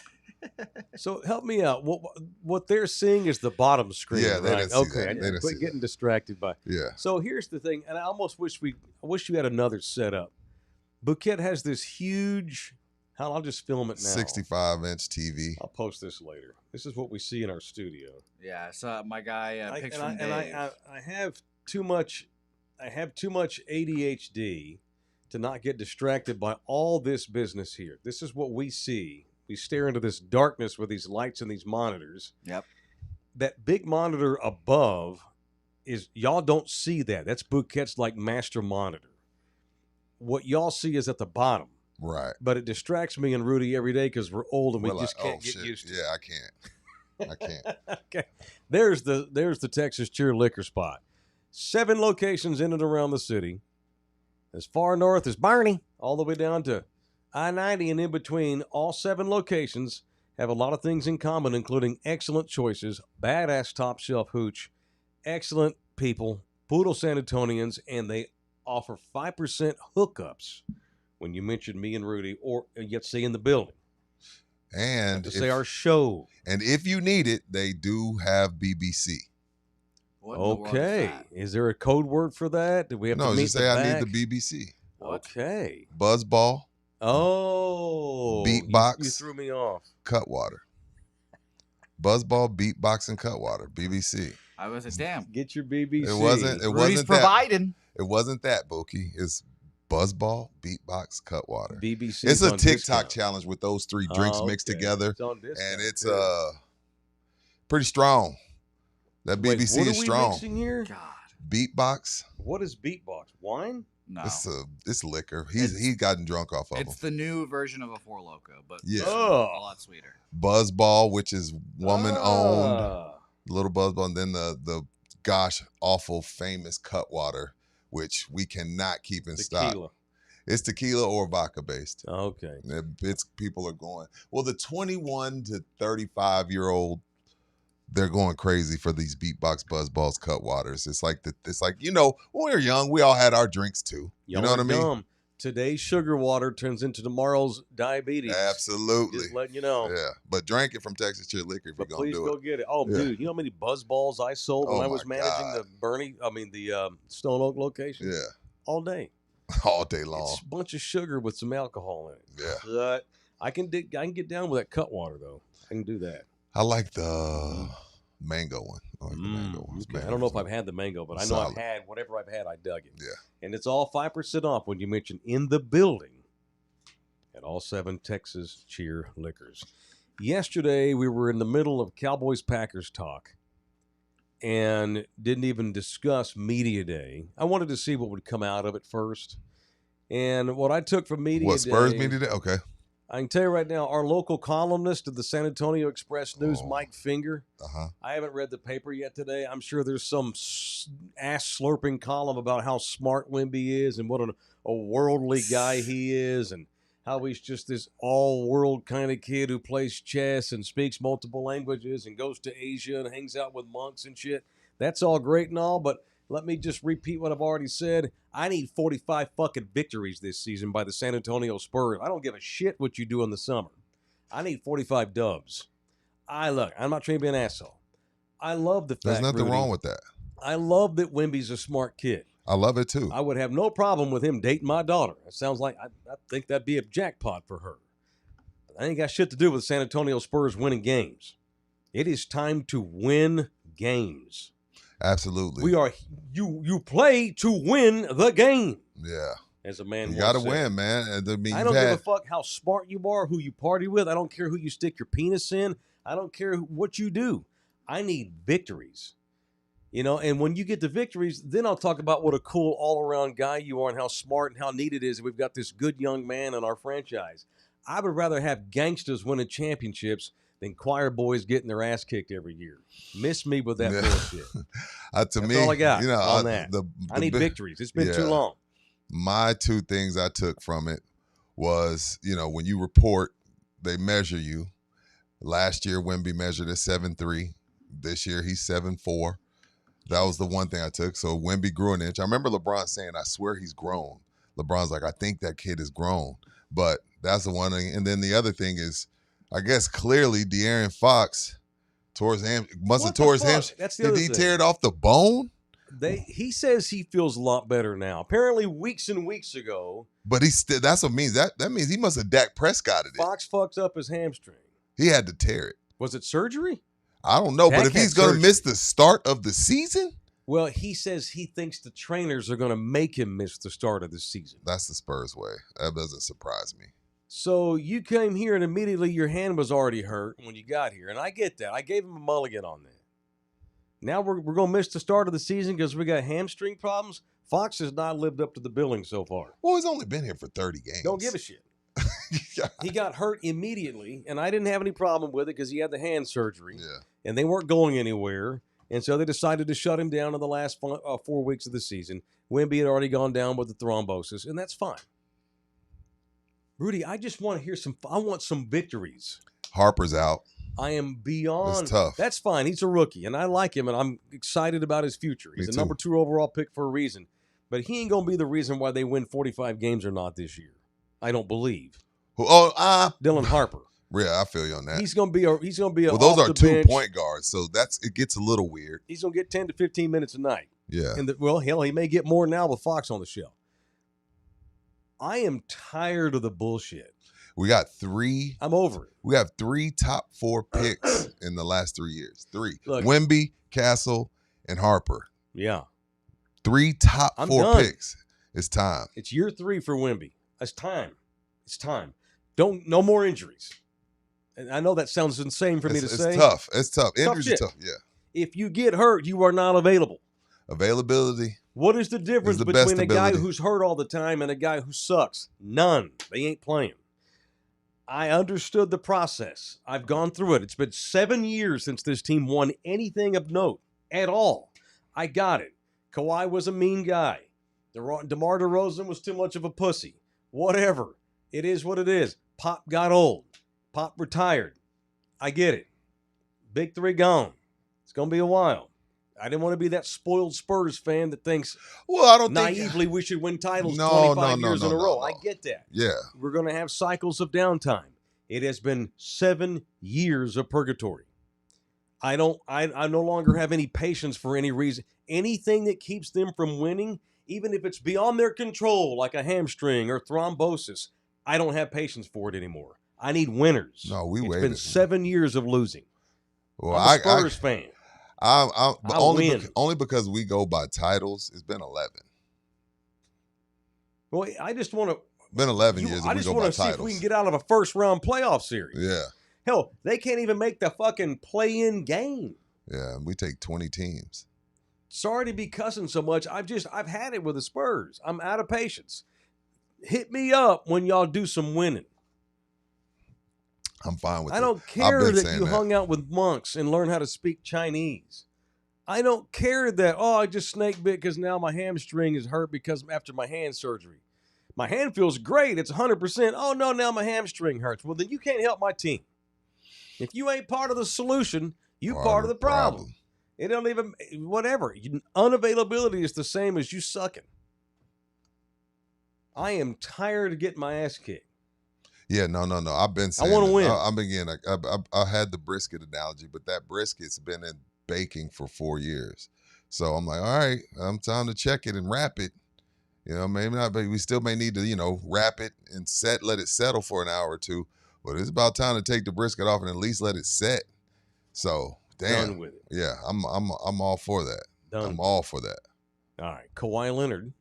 So help me out. What they're seeing is the bottom screen. Yeah, they right? didn't see Okay, that. They didn't quit see getting distracted by. Yeah. So here's the thing, and I almost wish you had another setup. Bouquet has this huge. I'll just film it now. 65-inch TV. I'll post this later. This is what we see in our studio. Yeah, I saw my guy I picks from Dave. have too much. I have too much ADHD to not get distracted by all this business here. This is what we see. We stare into this darkness with these lights and these monitors. Yep. That big monitor above is y'all don't see that. That's Bouquet's like master monitor. What y'all see is at the bottom. Right. But it distracts me and Rudy every day because we're old and we just can't get shit. used to it. Yeah, I can't. I can't. Okay. There's the Texas Cheer Liquor spot. 7 locations in and around the city. As far north as Barney, all the way down to I-90 and in between. All 7 locations have a lot of things in common, including excellent choices, badass top shelf hooch, excellent people, poodle San Antonians, and they offer 5% hookups when you mention me and Rudy, or yet say in the building. And To say our show. and if you need it, they do have BBC. What in the world is Okay. that? Is there a code word for that? Do we have No, to meet just the say I back? need the BBC. What? Okay. Buzzball, Oh. Beatbox. You threw me off. Cutwater. Buzzball, beatbox, and Cutwater. BBC. I was a damn. Get your BBC. It wasn't. It Rudy's wasn't that. providing. It wasn't that, Bookie. It's Buzzball, beatbox, Cutwater. BBC. It's a TikTok challenge with those 3 drinks mixed together, It's on discount, and it's too. pretty strong. That Wait, BBC what are is we strong. mixing here? God, Beatbox. What is beatbox? Wine? no. It's liquor. It's- He's gotten drunk off of It's them. the new version of a Four Loko, but Yeah. Oh. a lot sweeter. Buzzball, which is woman owned. Ah. Little Buzzball, and then the gosh awful famous Cutwater, which we cannot keep in stock. Tequila. It's tequila or vodka based. Okay. It's people are going. Well, the 21 to 35-year-old, they're going crazy for these beatbox Buzzballs Cutwaters. It's like when we were young, we all had our drinks too. Y'all you know what I are mean? dumb. today's sugar water turns into tomorrow's diabetes. Absolutely. Just letting you know. Yeah, but drink it from Texas Cheer Liquor if you're But going to please do go it. get it. Oh, Yeah. dude, you know how many buzz balls I sold when Oh, I was my managing God. the Stone Oak location? Yeah, All day. all day long. It's a bunch of sugar with some alcohol in it. Yeah. But I can get down with that cut water though. I can do that. I like the mango one. I like the mango one. Okay. I don't know if I've had the mango, but I know Solid. I've had whatever I've had. I dug it. Yeah. And it's all 5% off when you mention in the building at all 7 Texas Cheer Liquors. Yesterday we were in the middle of Cowboys Packers talk and didn't even discuss media day. I wanted to see what would come out of it first. And what I took from media What, Spurs day, media day? Okay. I can tell you right now, our local columnist of the San Antonio Express News, Oh. Mike Finger. Uh-huh. I haven't read the paper yet today. I'm sure there's some ass slurping column about how smart Wemby is and what a worldly guy he is and how he's just this all-world kind of kid who plays chess and speaks multiple languages and goes to Asia and hangs out with monks and shit. That's all great and all, but let me just repeat what I've already said. I need 45 fucking victories this season by the San Antonio Spurs. I don't give a shit what you do in the summer. I need 45 dubs. I'm not trying to be an asshole. I love the fact, There's nothing Rudy, wrong with that. I love that Wemby's a smart kid. I love it too. I would have no problem with him dating my daughter. It sounds like I think that'd be a jackpot for her. But I ain't got shit to do with San Antonio Spurs winning games. It is time to win games. Absolutely. We are you play to win the game. Yeah. As a man, You got to once said. win, man. I mean, I don't give a fuck how smart you are, who you party with. I don't care who you stick your penis in. I don't care what you do. I need victories. You know, and when you get the victories, then I'll talk about what a cool all-around guy you are and how smart and how neat it is that we've got this good young man in our franchise. I would rather have gangsters winning championships than choir boys getting their ass kicked every year. Miss me with that bullshit. to That's me, all I got you know, on that. I need victories. It's been too long. My 2 things I took from it was, you know, when you report, they measure you. Last year, Wemby measured at 7'3". This year, he's 7'4". That was the one thing I took. So Wemby grew an inch. I remember LeBron saying, I swear he's grown. LeBron's like, I think that kid is grown. But that's the one thing. And then the other thing is, I guess clearly De'Aaron Fox tore his hamstring. That's the Did other he thing. tear it off the bone? He says he feels a lot better now. Apparently, weeks and weeks ago, But that's what means. That means he must have Dak Prescotted it. Fox fucked up his hamstring. He had to tear it. Was it surgery? I don't know, Dak but if had he's going to surgery. miss the start of the season, Well, he says he thinks the trainers are going to make him miss the start of the season. that's the Spurs way. That doesn't surprise me. So you came here and immediately your hand was already hurt when you got here. And I get that. I gave him a mulligan on that. Now we're going to miss the start of the season because we got hamstring problems. Fox has not lived up to the billing so far. Well, he's only been here for 30 games. Don't give a shit. Yeah. He got hurt immediately, and I didn't have any problem with it because he had the hand surgery. Yeah. And they weren't going anywhere. And so they decided to shut him down in the last 4 weeks of the season. Wemby had already gone down with the thrombosis, and that's fine. Rudy, I just want to hear I want some victories. Harper's out. I am beyond. It's tough. That's fine. He's a rookie, and I like him, and I'm excited about his future. He's Me a too. number 2 overall pick for a reason. But he ain't going to be the reason why they win 45 games or not this year. I don't believe. Dylan Harper. Yeah, I feel you on that. He's going to be a Well, those off are the 2 bench. point guards, so it gets a little weird. He's going to get 10 to 15 minutes a night. Yeah. And hell, he may get more now with Fox on the show. I am tired of the bullshit. We got 3. I'm over it. We have 3 top 4 picks in the last 3 years. 3. Look. Wemby, Castle, and Harper. Yeah. 3 top I'm 4 done. picks. It's time. It's year 3 for Wemby. It's time. It's time. No more injuries. And I know that sounds insane for me to say. It's tough. It's tough. Injuries are shit. tough. Yeah. If you get hurt, you are not available. Availability. What is the difference the best between a guy ability. who's hurt all the time and a guy who sucks? None. They ain't playing. I understood the process. I've gone through it. It's been 7 years since this team won anything of note at all. I got it. Kawhi was a mean guy. DeMar DeRozan was too much of a pussy. Whatever. It is what it is. Pop got old. Pop retired. I get it. Big 3 gone. It's going to be a while. I didn't want to be that spoiled Spurs fan that thinks Well, I don't think naively we should win titles No, 25 no, years no, in a no, row. no. I get that. Yeah. We're going to have cycles of downtime. It has been 7 years of purgatory. I no longer have any patience for any reason. Anything that keeps them from winning, even if it's beyond their control, like a hamstring or thrombosis, I don't have patience for it anymore. I need winners. No, we It's waited. been 7 years of losing. Well, I'm a Spurs fan. but I'll win. only because we go by titles. It's been 11. Well, I just want to. Been 11 years. I And we just go by want to see titles. if we can get out of a first-round playoff series. Yeah, Hell, they can't even make the fucking play-in game. yeah. We take 20 teams. Sorry to be cussing so much. I've had it with the Spurs. I'm out of patience. Hit me up when y'all do some winning. I'm fine with. I it. don't I've care been that saying you hung out with monks and learned how to speak Chinese. I don't care that, I just snake bit because now my hamstring is hurt because after my hand surgery. My hand feels great. It's 100%. Oh, no, now my hamstring hurts. Well, then you can't help my team. If you ain't part of the solution, you part of the problem. It don't even, whatever. Unavailability is the same as you sucking. I am tired of getting my ass kicked. Yeah, no. I've been saying. I want to win. I'm beginning. I had the brisket analogy, but that brisket's been in baking for 4 years. So I'm like, all right, time to check it and wrap it. You know, maybe not, but we still may need to, wrap it and let it settle for an hour or two. But it's about time to take the brisket off and at least let it set. So, damn. Done with it. Yeah, I'm all for that. I'm all for that. All right, Kawhi Leonard.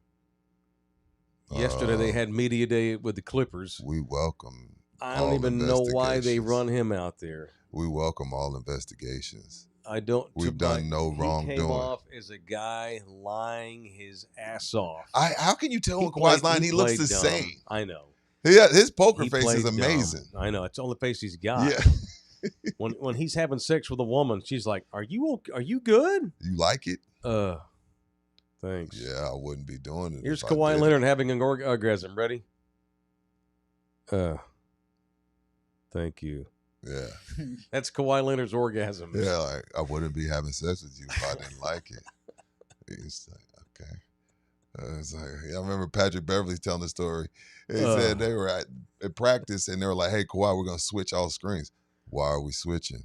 Yesterday they had media day with the Clippers. We welcome. I don't even know why they run him out there. We welcome all investigations. I don't. We've done no wrongdoing. He came off as a guy lying his ass off. How can you tell when Kawhi's lying? He looks the dumb. same. I know. Yeah, his poker He face is played amazing. dumb. I know. It's the only face he's got. Yeah. when he's having sex with a woman, she's like, "Are you good?" You like it? Thanks. Yeah, I wouldn't be doing it. Here's if I Kawhi did. Leonard having an orgasm. Ready? Thank you. Yeah. That's Kawhi Leonard's orgasm. Yeah, like I wouldn't be having sex with you if I didn't like it. It's like, okay. It's like, I remember Patrick Beverly telling the story. He said they were at practice and they were like, "Hey, Kawhi, we're gonna switch all screens." Why are we switching?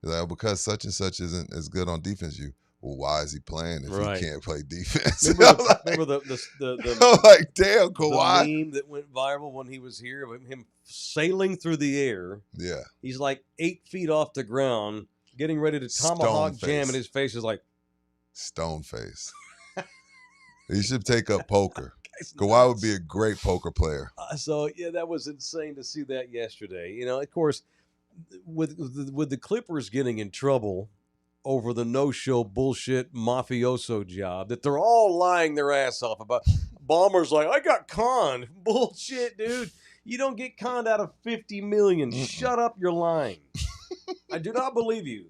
He's like, because such and such isn't as good on defense. Well, why is he playing if he can't play defense? Remember the I'm like, damn, the Kawhi. meme that went viral when he was here of him sailing through the air. Yeah. He's like 8 feet off the ground, getting ready to tomahawk Stone jam, face. and his face is like Stone face. He should take up poker. Kawhi would be a great poker player. So yeah, that was insane to see that yesterday. Of course, with the Clippers getting in trouble over the no-show bullshit mafioso job that they're all lying their ass off about. Ballmer's like, I got conned. Bullshit, dude. You don't get conned out of $50 million. Shut up, you're lying. I do not believe you.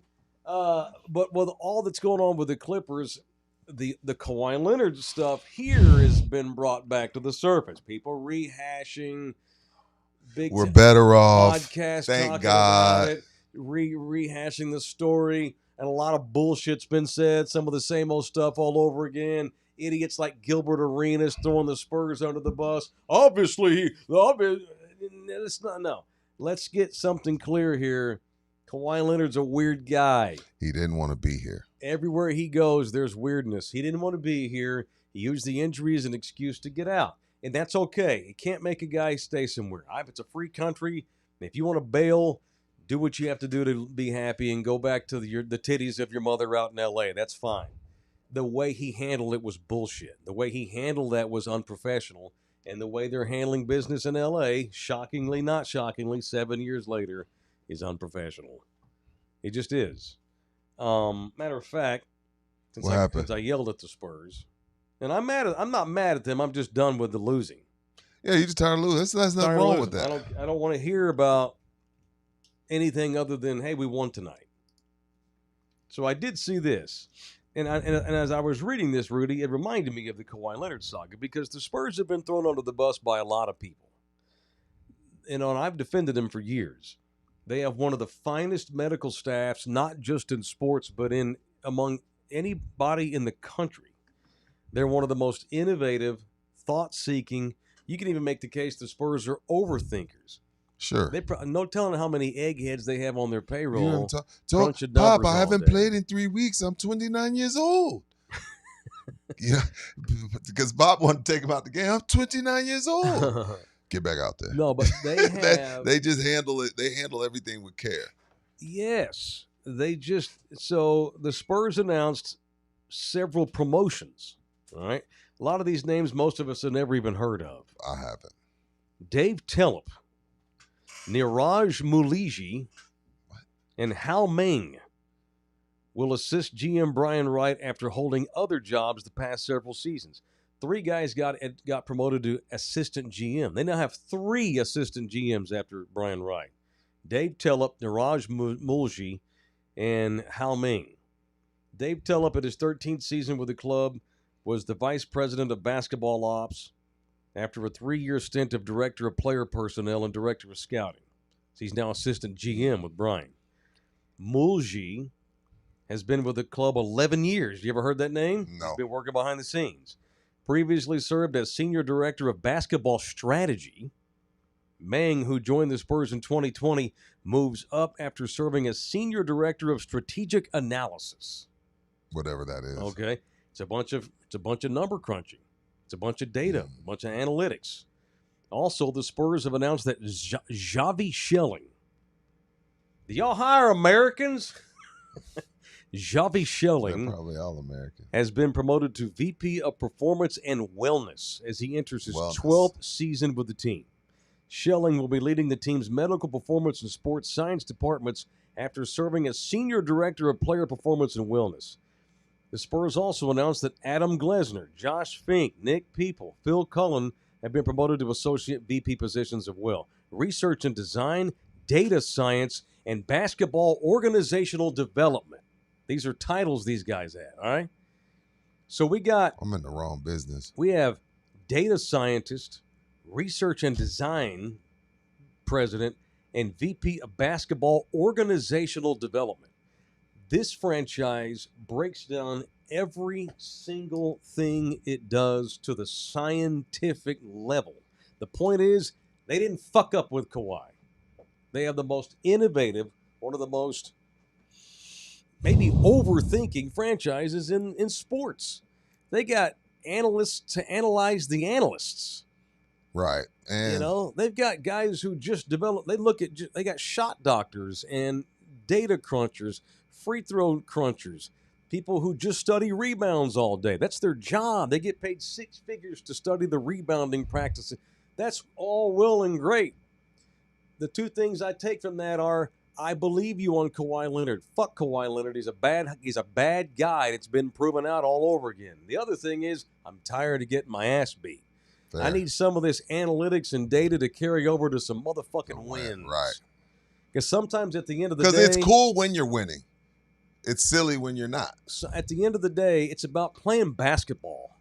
But with all that's going on with the Clippers, the Kawhi Leonard stuff here has been brought back to the surface. People rehashing We're better off. podcast Thank talking God. about it, rehashing the story, and a lot of bullshit's been said. Some of the same old stuff all over again. Idiots like Gilbert Arenas throwing the Spurs under the bus. Obviously, it's not. No, let's get something clear here. Kawhi Leonard's a weird guy. He didn't want to be here. Everywhere he goes, there's weirdness. He didn't want to be here. He used the injury as an excuse to get out. And that's okay. You can't make a guy stay somewhere. It's a free country. If you want to bail, do what you have to do to be happy and go back to the titties of your mother out in L.A. That's fine. The way he handled it was bullshit. The way he handled that was unprofessional. And the way they're handling business in L.A., shockingly, not shockingly, 7 years later, is unprofessional. It just is. Matter of fact, since I yelled at the Spurs, and I'm not mad at them. I'm just done with the losing. Yeah, you just tired of losing. There's nothing wrong with that. I don't want to hear about anything other than, hey, we won tonight. So I did see this. And as I was reading this, Rudy, it reminded me of the Kawhi Leonard saga because the Spurs have been thrown under the bus by a lot of people. And I've defended them for years. They have one of the finest medical staffs, not just in sports, but among anybody in the country. They're one of the most innovative, thought-seeking. You can even make the case the Spurs are overthinkers. Sure. No telling how many eggheads they have on their payroll. crunching Pop, numbers I all haven't day. played in 3 weeks. I'm 29 years old. Yeah, because Bob wanted to take him out the game. I'm 29 years old. Get back out there. No, but they have. they just handle it. They handle everything with care. Yes, so the Spurs announced several promotions. All right, a lot of these names most of us have never even heard of. I haven't. Dave Tellep, Niraj Muliji, and Hao Meng will assist GM Brian Wright after holding other jobs the past several seasons. 3 guys got promoted to assistant GM. They now have 3 assistant GMs after Brian Wright. Dave Tellep, Niraj Mulji, and Hao Meng. Dave Tellep, at his 13th season with the club, was the vice president of basketball ops after a 3-year stint of director of player personnel and director of scouting. So he's now assistant GM with Brian. Mulji has been with the club 11 years. You ever heard that name? No. He's been working behind the scenes. Previously served as senior director of basketball strategy. Meng, who joined the Spurs in 2020, moves up after serving as senior director of strategic analysis. Whatever that is. Okay, it's a bunch of number crunching. It's a bunch of data, a bunch of analytics. Also, the Spurs have announced that Javi Schelling. Do y'all hire Americans? Javi Schelling, They're probably all American. has been promoted to VP of Performance and Wellness as he enters his 12th season with the team. Schelling will be leading the team's medical performance and sports science departments after serving as Senior Director of Player Performance and Wellness. The Spurs also announced that Adam Glesner, Josh Fink, Nick People, Phil Cullen have been promoted to Associate VP positions as well. Research and Design, Data Science, and Basketball Organizational Development. These are titles these guys have, all right? So I'm in the wrong business. we have data scientist, research and design president, and VP of basketball organizational development. This franchise breaks down every single thing it does to the scientific level. The point is, they didn't fuck up with Kawhi. They have the most innovative, one of the most maybe overthinking franchises in sports. They got analysts to analyze the analysts. Right. And They've got guys who just develop. They got shot doctors and data crunchers, free throw crunchers, people who just study rebounds all day. That's their job. They get paid 6 figures to study the rebounding practices. That's all well and great. The 2 things I take from that are, I believe you on Kawhi Leonard. Fuck Kawhi Leonard. He's a bad guy. It's been proven out all over again. The other thing is, I'm tired of getting my ass beat. fair. I need some of this analytics and data to carry over to some motherfucking wins. Right. Because sometimes at the end of the day, Because it's cool when you're winning. It's silly when you're not. So at the end of the day, it's about playing basketball.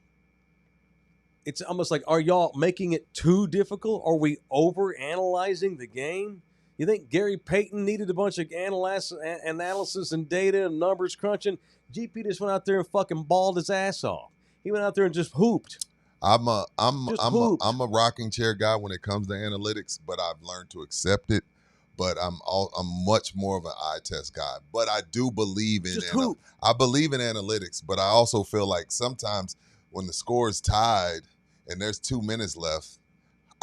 It's almost like, are y'all making it too difficult? Are we over analyzing the game? You think Gary Payton needed a bunch of analysis and data and numbers crunching? GP just went out there and fucking balled his ass off. He went out there and just hooped. I'm a rocking chair guy when it comes to analytics, but I've learned to accept it. But I'm much more of an eye test guy. But I do believe in I believe in analytics, but I also feel like sometimes when the score is tied and there's 2 minutes left,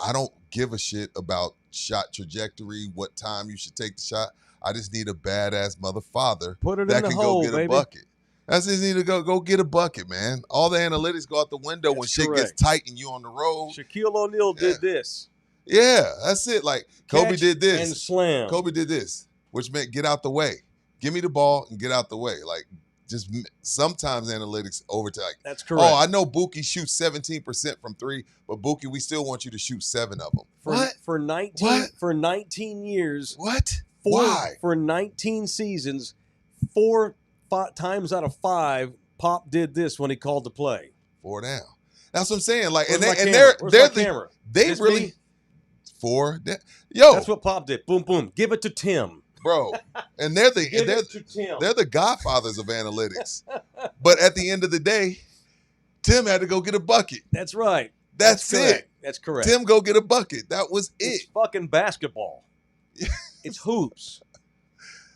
I don't give a shit about shot trajectory, what time you should take the shot. I just need a badass motherfather that can go get a bucket. I just need to go get a bucket, man. All the analytics go out the window when shit gets tight and you on the road. Shaquille O'Neal did this. Yeah, that's it. Like Kobe Catch did this. and slam. Kobe did this, which meant get out the way. Give me the ball and get out the way. Like, just sometimes analytics overtake. Like, That's correct. Oh, I know Buki shoots 17% from 3, but Buki, we still want you to shoot 7 of them. For 19 years. What? Why? For 19 seasons, 4 times out of 5, Pop did this when he called the play. 4 down. That's what I'm saying. Like, Where's they This really me? 4. Yo, that's what Pop did. Boom, boom. Give it to Tim. Bro, and they're Give it to Tim. the godfathers of analytics. But at the end of the day, Tim had to go get a bucket. That's right. That's correct. it. That's correct. Tim go get a bucket. That was It's it. fucking basketball. It's hoops.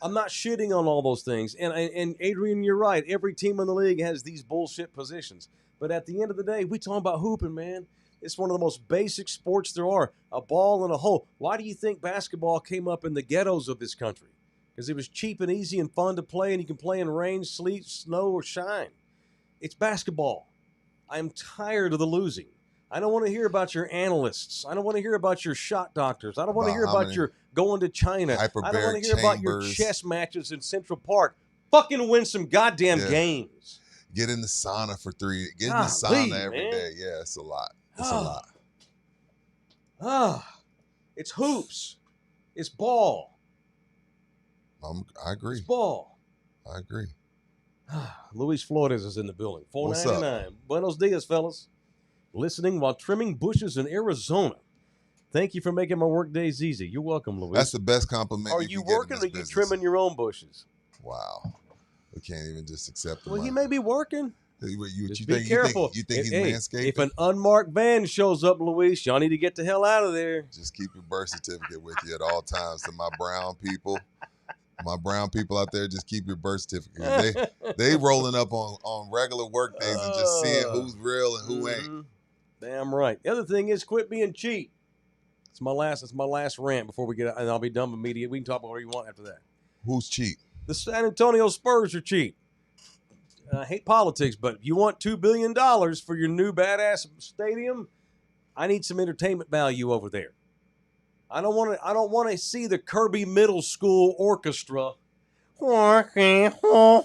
I'm not shitting on all those things. And Adrian, you're right. Every team in the league has these bullshit positions. But at the end of the day, we talking about hooping, man. It's one of the most basic sports there are. A ball and a hole. Why do you think basketball came up in the ghettos of this country? Because it was cheap and easy and fun to play, and you can play in rain, sleet, snow, or shine. It's basketball. I'm tired of the losing. I don't want to hear about your analysts. I don't want to hear about your shot doctors. I don't want to hear about your going to China. I don't want to hear about your chess matches in Central Park. Fucking win some goddamn games. Get in the sauna for 3. Get in the sauna every day. Yeah, it's a lot. It's a lot. It's hoops. It's ball. I agree. It's ball. I agree. Luis Flores is in the building. What's $4.99. Buenos dias, fellas. Listening while trimming bushes in Arizona. Thank you for making my work days easy. You're welcome, Luis. That's the best compliment. Are you working or are you trimming your own bushes? Wow. We can't even just accept the Well, he may be working. Just be careful. You think he's manscaping? If an unmarked van shows up, Luis, y'all need to get the hell out of there. Just keep your birth certificate with you at all times. To my brown people out there, just keep your birth certificate. They rolling up on regular work days and just seeing who's real and who ain't. Damn right. The other thing is quit being cheap. It's my last rant before we get, and I'll be done immediately. We can talk about whatever you want after that. Who's cheap? The San Antonio Spurs are cheap. I hate politics, but if you want $2 billion for your new badass stadium, I need some entertainment value over there. I don't want to see the Kirby Middle School Orchestra at the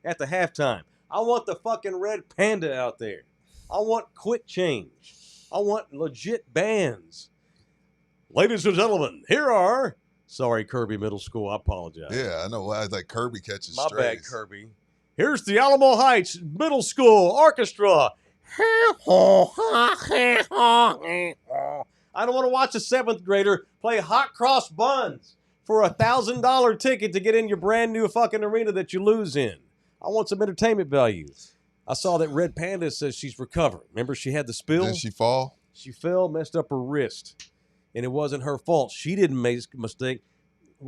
halftime. I want the fucking Red Panda out there. I want quick change. I want legit bands. Ladies and gentlemen, here are... Sorry, Kirby Middle School. I apologize. Yeah, I know. It's like Kirby catches My strays. bad, Kirby. Here's the Alamo Heights Middle School Orchestra. I don't want to watch a 7th grader play hot cross buns for a $1,000 ticket to get in your brand new fucking arena that you lose in. I want some entertainment value. I saw that Red Panda says she's recovering. Remember she had the spill? Did she fall? She fell, messed up her wrist. And it wasn't her fault. She didn't make a mistake.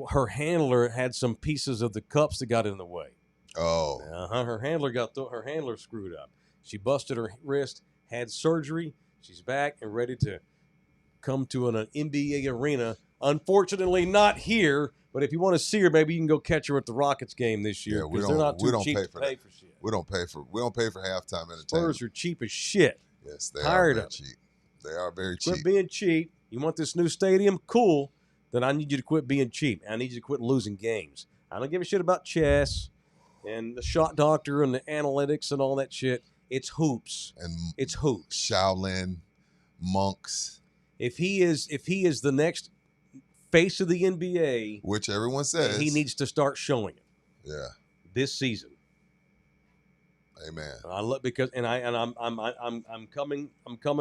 Her handler had some pieces of the cups that got in the way. Oh. Her handler screwed up. She busted her wrist, had surgery. She's back and ready to come to an NBA arena. Unfortunately, not here. But if you want to see her, maybe you can go catch her at the Rockets game this year. Yeah, they're not too cheap to pay for shit. We don't pay for halftime entertainment. Spurs are cheap as shit. Yes, they Tired are very of cheap. They are very cheap. Quit being cheap. You want this new stadium? Cool. Then I need you to quit being cheap. I need you to quit losing games. I don't give a shit about chess and the shot doctor and the analytics and all that shit. It's hoops. And it's hoops. Shaolin monks. If he is the next face of the NBA, which everyone says, he needs to start showing it. Yeah. This season. Amen. I'm coming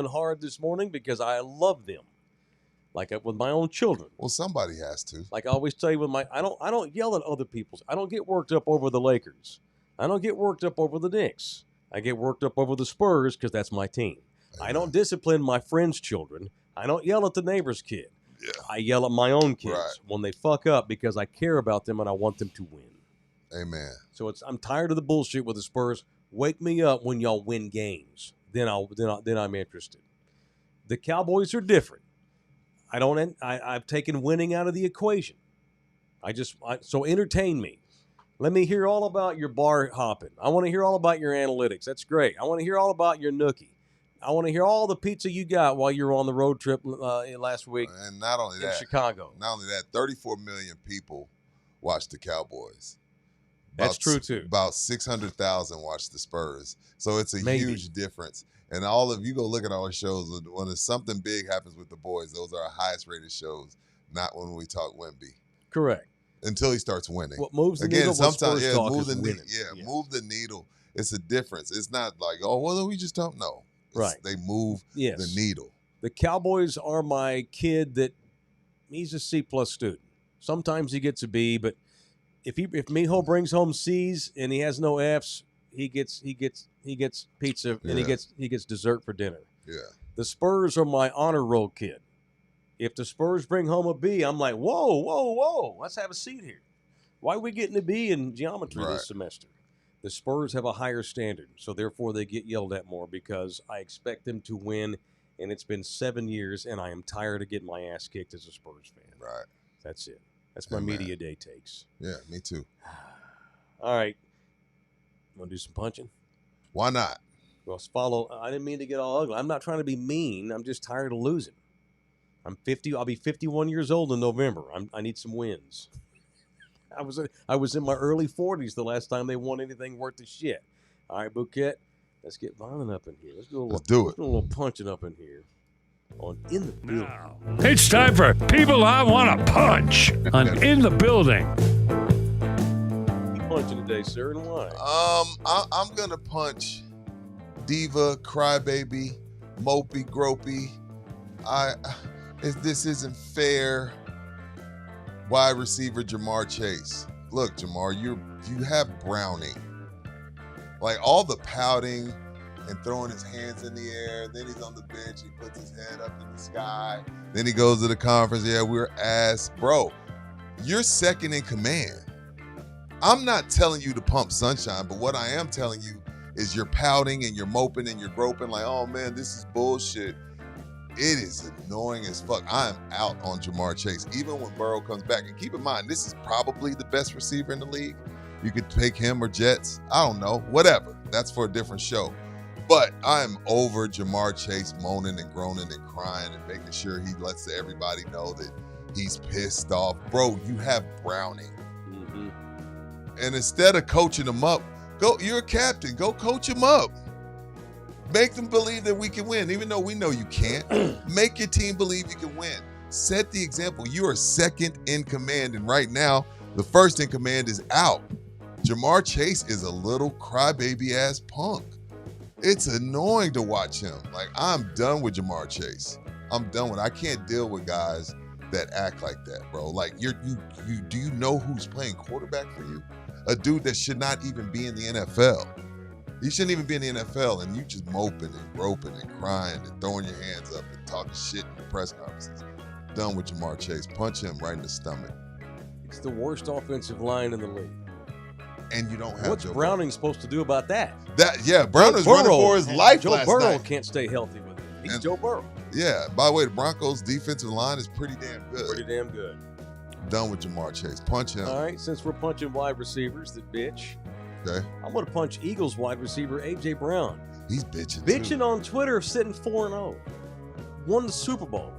hard this morning because I love them, like with my own children. Well, somebody has to. Like I always tell you, I don't yell at other people's. I don't get worked up over the Lakers. I don't get worked up over the Knicks. I get worked up over the Spurs because that's my team. Amen. I don't discipline my friends' children. I don't yell at the neighbor's kid. Yeah. I yell at my own kids when they fuck up because I care about them and I want them to win. Amen. So I'm tired of the bullshit with the Spurs. Wake me up when y'all win games. Then I'm interested. The Cowboys are different. I've taken winning out of the equation. So entertain me. Let me hear all about your bar hopping. I want to hear all about your analytics. That's great. I want to hear all about your nookie. I want to hear all the pizza you got while you were on the road trip last week. And not only that, Chicago. Not only that, 34 million people watch the Cowboys. That's true too. About 600,000 watch the Spurs. So it's a huge difference. And all of you go look at our shows. When something big happens with the boys, those are our highest rated shows. Not when we talk Wemby. Correct. Until he starts winning. What moves the needle? Sometimes move the needle. It's a difference. It's not like, oh, well, we just don't know. Right. They move the needle. The Cowboys are my kid that he's a C+ student. Sometimes he gets a B, but if Mijo brings home C's and he has no F's, he gets pizza and he gets dessert for dinner. Yeah. The Spurs are my honor roll kid. If the Spurs bring home a B, I'm like, whoa, let's have a seat here. Why are we getting a B in geometry this semester? The Spurs have a higher standard, so therefore they get yelled at more because I expect them to win, and it's been 7 years, and I am tired of getting my ass kicked as a Spurs fan. Right. That's it. That's my media day takes. Yeah, me too. All right. Want to do some punching? Why not? Well, follow. I didn't mean to get all ugly. I'm not trying to be mean. I'm just tired of losing. I'm 50. I'll be 51 years old in November. I need some wins. I was in my early 40s the last time they won anything worth a shit. All right, Bouquet, let's get violent up in here. Let's do a little punching up in here. On In the Building. Now, it's time for People I Want to Punch on In the Building. You punching today, sir, and why? I'm gonna punch diva, crybaby, mopey, gropey. This isn't fair. Wide receiver Jamar Chase. Look, Jamar, you have Browning. Like all the pouting and throwing his hands in the air. Then he's on the bench. He puts his head up in the sky. Then he goes to the conference. Yeah, we're ass. Bro, you're second in command. I'm not telling you to pump sunshine, but what I am telling you is you're pouting and you're moping and you're groping like, oh man, this is bullshit. It is annoying as fuck. I am out on Jamar Chase, even when Burrow comes back. And keep in mind, this is probably the best receiver in the league. You could take him or Jets. I don't know. Whatever. That's for a different show. But I'm over Jamar Chase moaning and groaning and crying and making sure he lets everybody know that he's pissed off. Bro, you have Browning. Mm-hmm. And instead of coaching him up, you're a captain. Go coach him up. Make them believe that we can win, even though we know you can't. Make your team believe you can win. Set the example. You are second in command, and right now, the first in command is out. Jamar Chase is a little crybaby-ass punk. It's annoying to watch him. Like, I'm done with Jamar Chase. I'm done with it. I can't deal with guys that act like that, bro. Like, do you know who's playing quarterback for you? A dude that should not even be in the NFL. He shouldn't even be in the NFL, and you just moping and groping and crying and throwing your hands up and talking shit in the press conferences. Done with Jamar Chase. Punch him right in the stomach. It's the worst offensive line in the league. And you don't have What's Joe Browning supposed to do about that? Browning's running for his life Joe last Burrow night. can't stay healthy with him. He's Joe Burrow. Yeah. By the way, the Broncos' defensive line is pretty damn good. Pretty damn good. Done with Jamar Chase. Punch him. All right, since we're punching wide receivers that bitch, Okay. I'm going to punch Eagles wide receiver A.J. Brown. He's bitching Bitching on Twitter, sitting 4-0. Won the Super Bowl.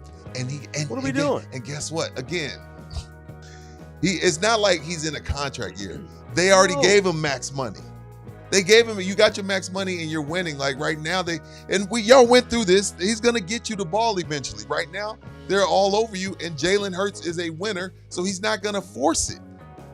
What are we doing? And guess what? Again, it's not like he's in a contract year. They already gave him max money. They gave him, you got your max money and you're winning. Like right now, y'all went through this. He's going to get you the ball eventually. Right now, they're all over you, and Jalen Hurts is a winner, so he's not going to force it.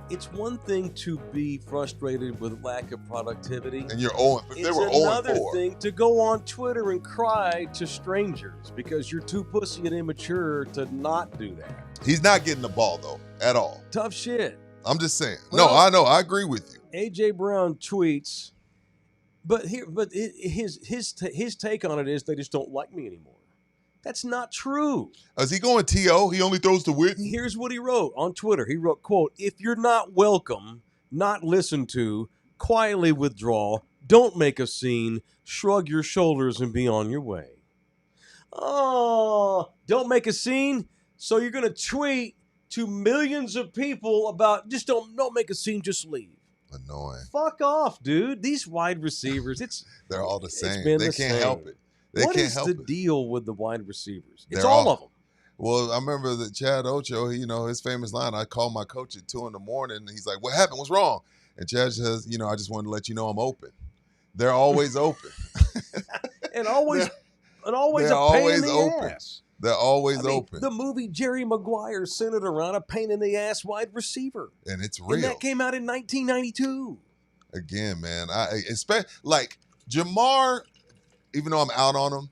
It's one thing to be frustrated with lack of productivity. And you're 0, but they were 0-4. It's another thing to go on Twitter and cry to strangers because you're too pussy and immature to not do that. He's not getting the ball, though, at all. Tough shit. I'm just saying. Well, no, I know. I agree with you. A.J. Brown tweets, but his take on it is they just don't like me anymore. That's not true. Is he going T.O.? He only throws to Witten? Here's what he wrote on Twitter. He wrote, quote, "If you're not welcome, not listened to, quietly withdraw, don't make a scene, shrug your shoulders and be on your way." Oh, don't make a scene? So you're going to tweet to millions of people about just don't make a scene, just leave. Annoying. Fuck off, dude. These wide receivers, they're all the same. They can't help it. What is the deal with the wide receivers? It's all of them. Well, I remember that Chad Ocho, his famous line, I called my coach at 2 a.m. and he's like, "What happened? What's wrong?" And Chad says, I just wanted to let you know I'm open. They're always open. and always a they're pain in the open. ass. They're always open. The movie Jerry Maguire centered around a pain in the ass wide receiver. And it's real. And that came out in 1992. Again, man, I expect like Jamar, even though I'm out on him,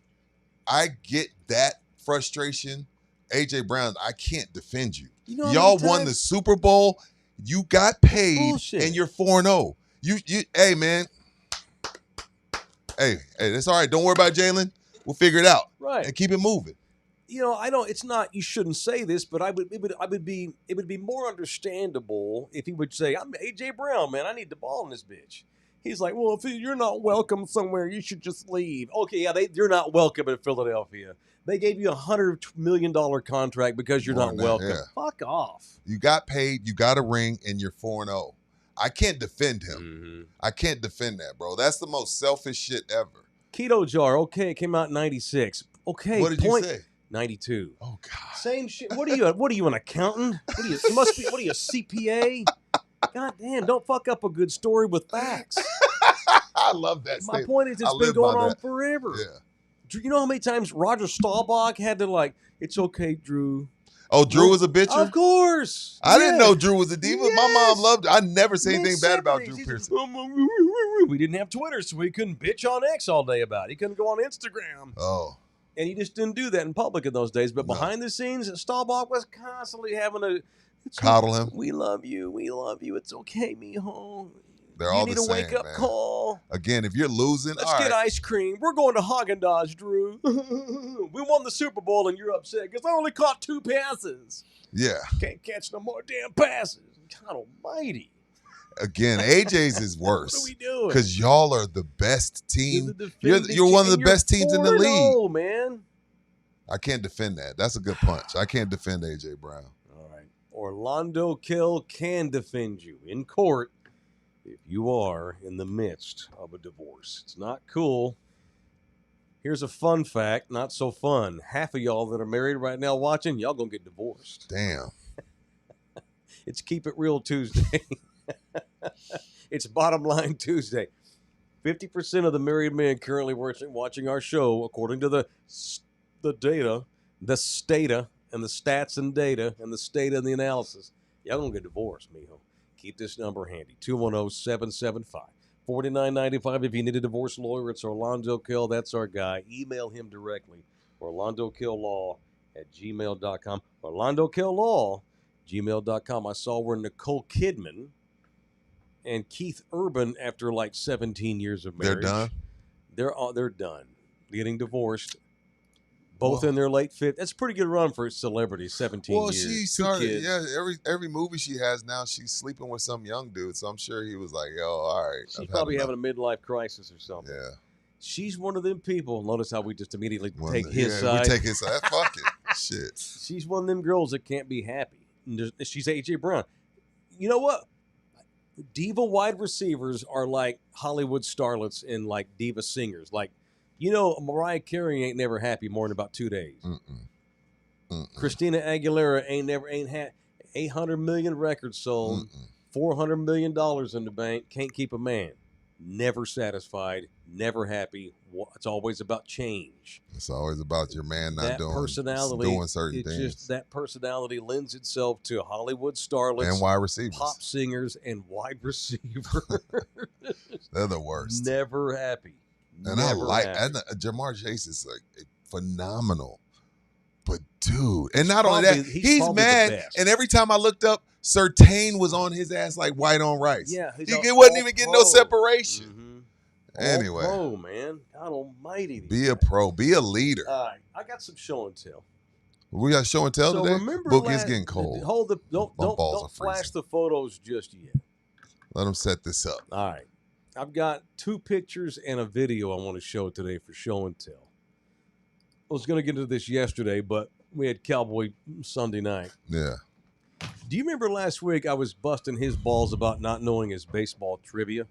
I get that frustration. A.J. Brown, I can't defend you. Y'all won the Super Bowl. You got paid Bullshit. and you're 4-0. You hey man. Hey, that's all right. Don't worry about Jalen. We'll figure it out. Right. And keep it moving. You know, I don't. It's not. You shouldn't say this, but it would be more understandable if he would say, "I'm AJ Brown, man. I need the ball in this bitch." He's like, "Well, if you're not welcome somewhere, you should just leave." Okay, yeah, you're not welcome in Philadelphia. They gave you $100 million contract because you're More not than that, welcome. yeah. Fuck off. You got paid. You got a ring, and you're 4-0. I can't defend him. Mm-hmm. I can't defend that, bro. That's the most selfish shit ever. Keto Jar. Okay, it came out in '96. Okay, What did you say? 92. Oh God. Same shit. What are you, an accountant? What are you? Must be. What are you, a CPA? God damn! Don't fuck up a good story with facts. I love that. My statement. point is, I it's been live going by on that. forever. Yeah. Drew, you know how many times Roger Staubach had to like, it's okay, Drew. Oh, Drew was a bitcher? Of course. I didn't Yes. know Drew was a diva. My Yes. mom loved it. I never say anything bad about Mid-70s. Drew He's Pearson. We didn't have Twitter, so we couldn't bitch on X all day about it. He couldn't go on Instagram. Oh. And he just didn't do that in public in those days. But No. behind the scenes, Staubach was constantly having to Coddle him. We love you. We love you. It's okay, mijo. They're you all need the a same, wake-up man. call. Again, if you're losing, Let's all get right. ice cream. We're going to Haagen-Dazs, Drew. We won the Super Bowl and you're upset because I only caught 2 passes. Yeah. Can't catch no more damn passes. God almighty. Again, AJ's is What are worse. we doing? Because y'all are the best team. the You're defending one of the champ. best teams in the You're league. 4-0, man. I can't defend that. That's a good punch. I can't defend AJ Brown. All right. Orlando Kill can defend you in court if you are in the midst of a divorce. It's not cool. Here's a fun fact, not so fun. Half of y'all that are married right now watching, y'all gonna get divorced. Damn. It's Keep It Real Tuesday. It's Bottom Line Tuesday. 50% of the married men currently watching our show, according to the data, the stata, and the stats and data, and the state and the analysis, y'all gonna get divorced, mijo. Keep this number handy, 210-775-4995. If you need a divorce lawyer, it's Orlando Kill. That's our guy. Email him directly, orlandokilllaw@gmail.com. orlandokilllaw@gmail.com. I saw where Nicole Kidman and Keith Urban, after like 17 years of marriage, They're done? They're done. Getting divorced. Both Well- in their late 50s. That's a pretty good run for a celebrity, 17 Well, years. she 2 started, kids. yeah, every movie she has now, she's sleeping with some young dude. So I'm sure he was like, yo, all right. She's I've had probably enough. having a midlife crisis or something. Yeah. She's one of them people. Notice how we just immediately One take of his the- side. We take his side. Fuck it. Shit. She's one of them girls that can't be happy. And she's AJ Brown. You know what? Diva wide receivers are like Hollywood starlets and like diva singers. Like, you know, Mariah Carey ain't never happy more than about 2 days. Mm-mm. Mm-mm. Christina Aguilera ain't had 800 million records sold, Mm-mm. $400 million in the bank, can't keep a man. Never satisfied, never happy. It's always about change. It's always about your man not That doing certain it's things. just that personality lends itself to Hollywood starlets, And wide receivers. pop singers, and wide receivers. They're the worst. Never happy. And Never I like happy. and Jamar Chase is like phenomenal. But dude, and not He's only that, probably- he's he's probably the mad. best. And every time I looked up, Surtain was on his ass like white on rice. Yeah, he's he all- wasn't all even getting pro. no separation. Mhm. Anyway, All pro, man. God almighty. be a pro, be a leader. All right, I got some show and tell. We got show and tell So today. remember, Book is getting cold. Hold the don't My balls are flash freezing. the photos just yet. Let them set this up. All right, I've got 2 pictures and a video I want to show today for show and tell. I was going to get into this yesterday, but we had Cowboy Sunday night. Yeah. Do you remember last week I was busting his balls about not knowing his baseball trivia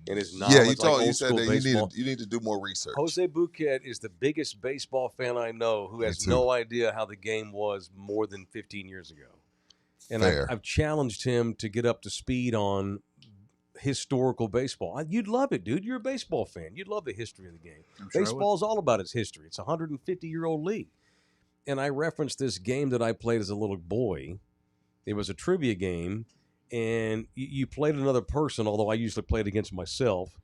and his knowledge? Yeah, you like told you old said school that baseball? you need to do more research. Jose Bouquet is the biggest baseball fan I know who Me has too. no idea how the game was more than 15 years ago. And Fair. I've challenged him to get up to speed on historical baseball. You'd love it, dude. You're a baseball fan. You'd love the history of the game. I'm sure I would. Baseball's all about its history. It's a 150-year-old league. And I referenced this game that I played as a little boy. It was a trivia game, and you played another person, although I usually played against myself,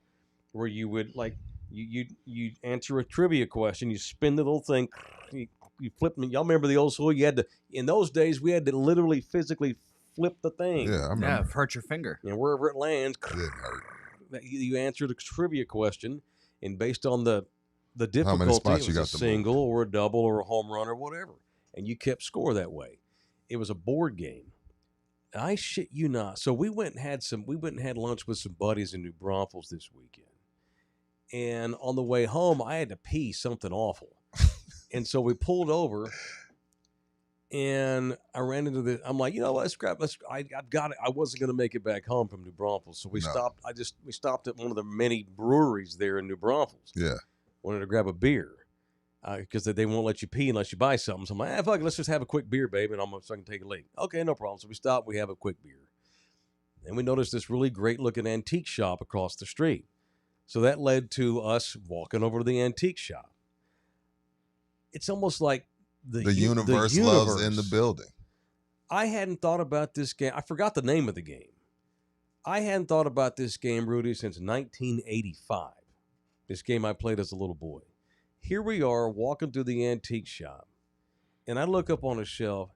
where you would, like, you answer a trivia question, you spin the little thing, you flip me. Y'all remember the old school? You had to, in those days, we had to literally physically flip the thing. Yeah, I Yeah, remember. hurt your finger. And wherever it lands, It didn't hurt. you answer the trivia question, and based on the difficulty, spots it you was got a to move? single or a double or a home run or whatever, and you kept score that way. It was a board game. I shit you not. So we went and had lunch with some buddies in New Braunfels this weekend, and on the way home, I had to pee something awful, and so we pulled over. And I ran into I'm like, you know what? I've got it. I wasn't going to make it back home from New Braunfels. So we No. stopped. We stopped at one of the many breweries there in New Braunfels. Yeah. Wanted to grab a beer because they won't let you pee unless you buy something. So I'm like, fuck it, let's just have a quick beer, baby. And so I can take a leak. Okay, no problem. So we stop. We have a quick beer. And we noticed this really great looking antique shop across the street. So that led to us walking over to the antique shop. It's almost like The universe loves in the building. I hadn't thought about this game. I forgot the name of the game. I hadn't thought about this game, Rudy, since 1985. This game I played as a little boy. Here we are walking through the antique shop, and I look up on a shelf,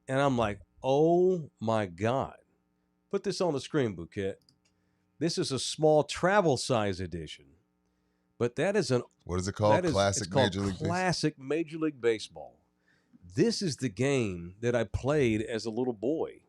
and I'm like, oh my God. Put this on the screen, Bouquet. This is a small travel size edition, but that is What is it called? it's Classic called Major League Baseball. Classic Major League Baseball. This is the game that I played as a little boy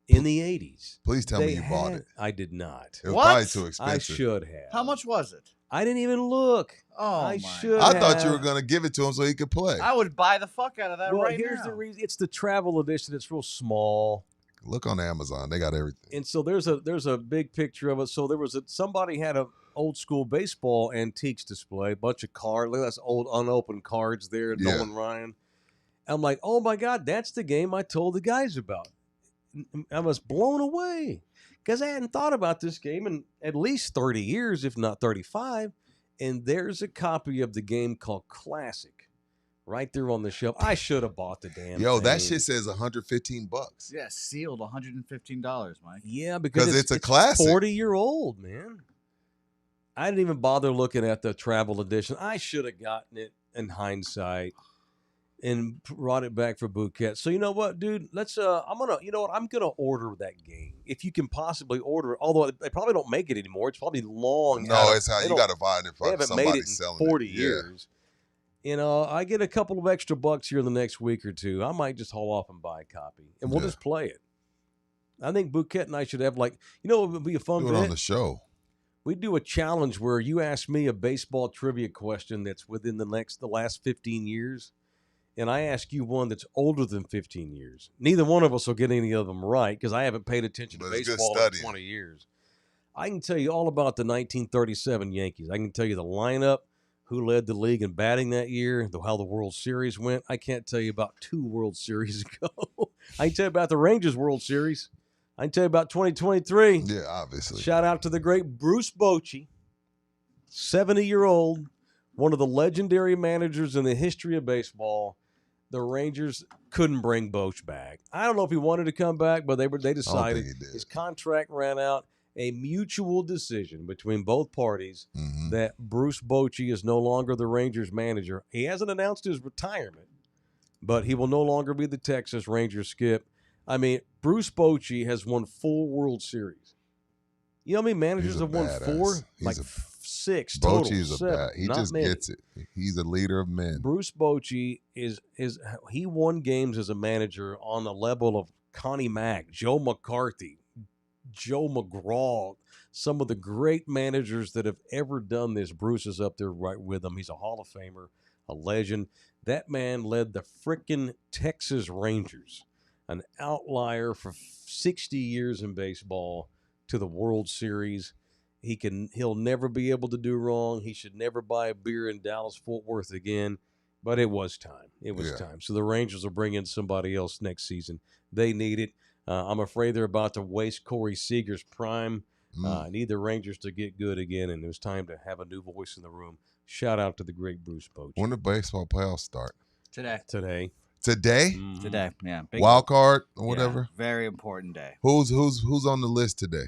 in the 80s. Please tell me you bought it. I did not. It was What? probably too I expensive. should have. How much was it? I didn't even look. Oh, I my. should I thought you have. were going to give it to him so he could play. I would buy the fuck out of that Well, right here's now. the reason. It's the travel edition. It's real small. Look on Amazon. They got everything. And so there's a big picture of it. So there was somebody had a old school baseball antiques display, a bunch of cards. Look at those old unopened cards there, Yeah. Nolan Ryan. I'm like, oh my God, that's the game I told the guys about. I was blown away because I hadn't thought about this game in at least 30 years, if not 35. And there's a copy of the game called Classic right there on the shelf. I should have bought the damn Yo, thing. that shit says $115. Yeah, sealed $115, Mike. Yeah, because 'Cause it's a classic. 40-year-old, man. I didn't even bother looking at the travel edition. I should have gotten it in hindsight and brought it back for Bouquet. So you know what, dude? I'm gonna order that game if you can possibly order it. Although they probably don't make it anymore. It's probably long. No, it's how they you don't- got to find it They from haven't somebody made it in selling 40 it. years. You know, I get a couple of extra bucks here in the next week or two. I might just haul off and buy a copy, and we'll Yeah. just play it. I think Bouquet and I should have what would be a fun Do it on bit? the show. We do a challenge where you ask me a baseball trivia question that's within the last 15 years, and I ask you one that's older than 15 years. Neither one of us will get any of them right because I haven't paid attention to But it's good baseball in studying. 20 years. I can tell you all about the 1937 Yankees. I can tell you the lineup, who led the league in batting that year, how the World Series went. I can't tell you about 2 World Series ago. I can tell you about the Rangers World Series. I can tell you about 2023. Yeah, obviously. Shout out to the great Bruce Bochy, 70-year-old, one of the legendary managers in the history of baseball. The Rangers couldn't bring Boch back. I don't know if he wanted to come back, but they decided he did. his contract ran out. A mutual decision between both parties Mhm. that Bruce Bochy is no longer the Rangers manager. He hasn't announced his retirement, but he will no longer be the Texas Rangers skip. I mean, Bruce Bochy has won 4 World Series. You know how many managers He's a have won badass. 4? He's Like a- 6 total. Bochy is a 7, bad. He not just many. gets it. He's a leader of men. Bruce Bochy he won games as a manager on the level of Connie Mack, Joe McCarthy, Joe McGraw, some of the great managers that have ever done this. Bruce is up there right with them. He's a Hall of Famer, a legend. That man led the frickin' Texas Rangers, an outlier for 60 years in baseball, to the World Series. He'll never be able to do wrong. He should never buy a beer in Dallas-Fort Worth again. But it was time. It was Yeah. time. So the Rangers will bring in somebody else next season. They need it. I'm afraid they're about to waste Corey Seager's prime. I need the Rangers to get good again, and it was time to have a new voice in the room. Shout out to the great Bruce Bochy. When the baseball playoffs start? Today. Today. Today? Mhm. Today. Yeah. Big, Wild card or yeah, whatever? very important day. Who's on the list today?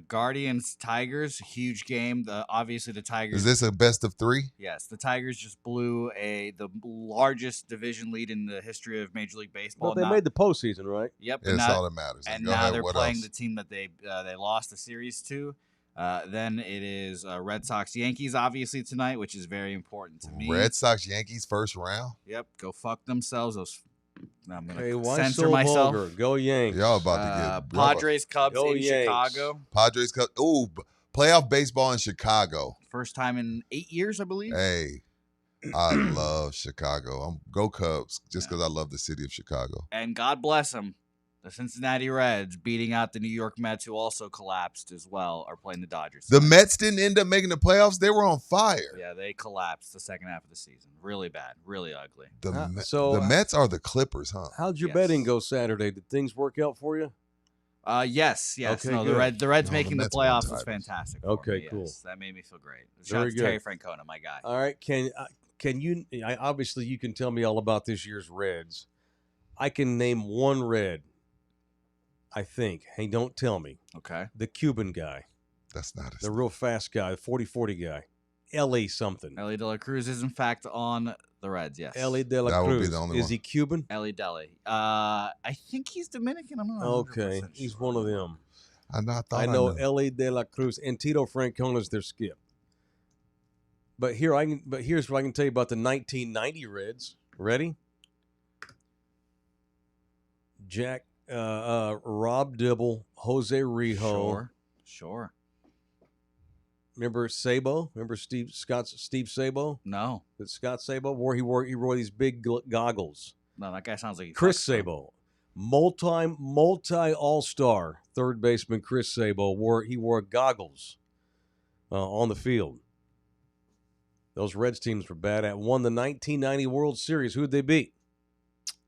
Guardians Tigers, huge game. Obviously the Tigers. Is this a best of 3? Yes, the Tigers just blew the largest division lead in the history of Major League Baseball. But they made the postseason, right? Yep. Yeah, that's all that matters. And Go now ahead, they're what playing else? the team that they lost the series to. Then it is Red Sox Yankees obviously tonight, which is very important to me. Red Sox Yankees first round. Yep, go fuck themselves. I'm gonna Hey, why censor so myself. vulgar? Go Yanks. Y'all about to get Padres Cubs Go in Yanks. Chicago. Padres Cup. Ooh, playoff baseball in Chicago. First time in 8 years, I believe. Hey, I love Chicago. Go Cubs, just because I love the city of Chicago. And God bless them. The Cincinnati Reds beating out the New York Mets, who also collapsed as well, are playing the Dodgers. The Mets didn't end up making the playoffs. They were on fire. Yeah, they collapsed the second half of the season. Really bad. Really ugly. The Mets are the Clippers, huh? How'd your Yes. betting go Saturday? Did things work out for you? Yes. Okay, No, good. the Reds No, making the the Mets won playoffs was titles. fantastic. For Okay, me, cool. yes. That made me feel great. Shout out Very to good. Terry Francona, my guy. All right. Can you? Obviously, you can tell me all about this year's Reds. I can name one Red. I think. Hey, don't tell me. Okay. The Cuban guy, That's not the real fast guy, the 40-40 guy, Ellie something. Ellie De La Cruz is in fact on the Reds. Yes. Ellie De La That would be Cruz. the only Is one. he Cuban? Ellie Deli. I think he's Dominican. I'm not. Okay, 100% he's sure. one of them. I know knew. Ellie De La Cruz and Tito Francona's their skip. But here's what I can tell you about the 1990 Reds. Ready? Rob Dibble, Jose Rijo. Sure. Remember Sabo? Remember Steve Sabo? No. That Scott Sabo wore? He wore these big goggles. No, that guy sounds like he Chris fucks them. Sabo, multi all-star third baseman Chris Sabo wore goggles on the field. Those Reds teams were bad at. Won the 1990 World Series. Who'd they beat?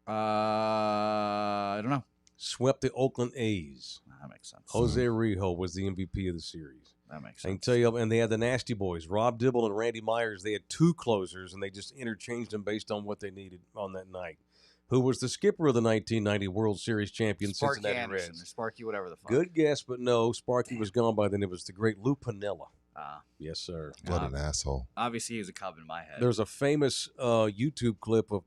I don't know. Swept the Oakland A's. That makes sense. Jose Rijo was the MVP of the series. That makes I can sense. tell you, and they had the Nasty Boys, Rob Dibble and Randy Myers. They had two closers, and they just interchanged them based on what they needed on that night. Who was the skipper of the 1990 World Series champion Sparky Cincinnati Anderson, Reds? or Sparky, whatever the fuck. Good guess, but no. Sparky was gone by then. It was the great Lou Piniella. Yes, sir. What an asshole. Obviously, he was a Cub in my head. There's a famous YouTube clip of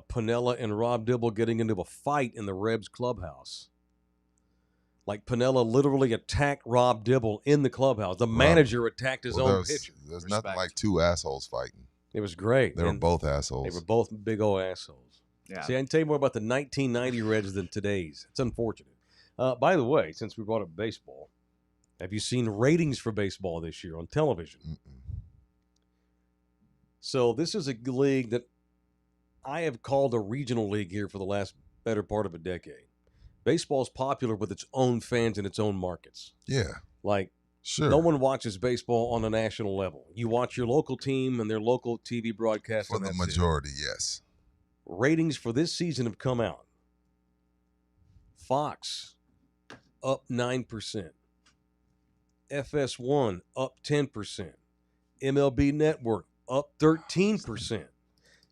Piniella and Rob Dibble getting into a fight in the Rebs clubhouse. Like Piniella literally attacked Rob Dibble in the clubhouse. The manager attacked his own pitcher. There's nothing Respect. like two assholes fighting. It was great. They were And both assholes. They were both big old assholes. yeah. See, I can tell you more about the 1990 Reds than today's. It's unfortunate. By the way, since we brought up baseball, have you seen ratings for baseball this year on television? Mm-mm. So this is a league that I have called a regional league here for the last better part of a decade. Baseball is popular with its own fans in its own markets. Yeah, Like, sure. no one watches baseball on a national level. You watch your local team and their local TV broadcast. For and the that's it. majority, yes. Ratings for this season have come out. Fox up 9%. FS1 up 10%. MLB Network up 13%.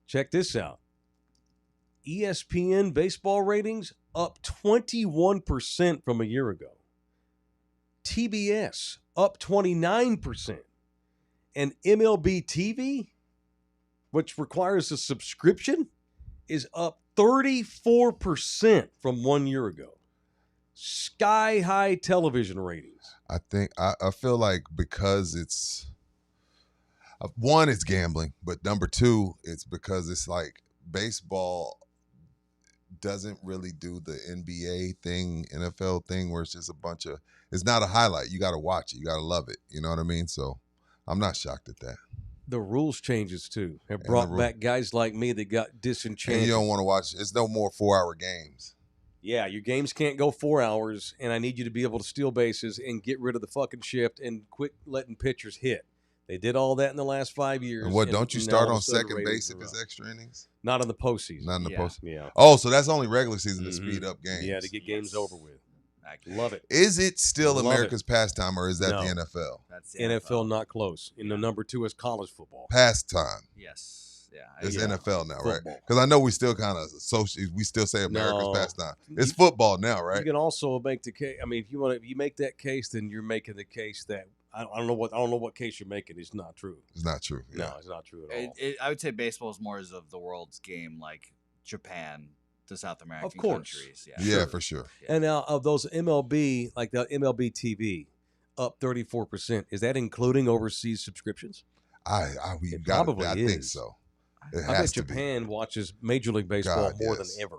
Check this out. ESPN baseball ratings up 21% from a year ago. TBS up 29%. And MLB TV, which requires a subscription, is up 34% from 1 year ago. Sky high television ratings. I feel like because it's one, it's gambling, but number two, it's because it's like baseball doesn't really do the NBA thing, NFL thing, where it's just a bunch of, it's not a highlight. You got to watch it. You got to love it. You know what I mean? So I'm not shocked at that. The rules changes too have And brought the back guys like me that got disenchanted. And you don't want to watch, it's no more 4-hour games. Yeah, your games can't go 4 hours, and I need you to be able to steal bases and get rid of the fucking shift and quit letting pitchers hit. They did all that in the last 5 years. And what, don't you now start all of a on sudden second ratings base if are it's up. extra innings? Not in the postseason. Not in the Yeah. post. Yeah. Oh, so that's only regular season to Mhm. speed up games. Yeah, to get games Yes. over with. Accurate. Love it. Is it still Love America's pastime, or is that No. the NFL? That's the NFL not close. And the Yeah. number 2 is college football. Pastime. Yes. Yeah, It's Yeah. NFL now, right? Football. Because I know we still kind of we still say America's No. pastime. It's football now, right? You can also make the case. I mean, if you make that case, then you're making the case that I don't know what case you're making. It's not true. It's not true. Yeah. No, it's not true at all. I would say baseball is more as of the world's game, like Japan to South American Of course. countries. Yeah, Sure. for sure. And now of those MLB, like the MLB TV, up 34%. Is that including overseas subscriptions? We It got probably I think is. so. It I has bet to be. Japan watches Major League Baseball God, more yes. than ever.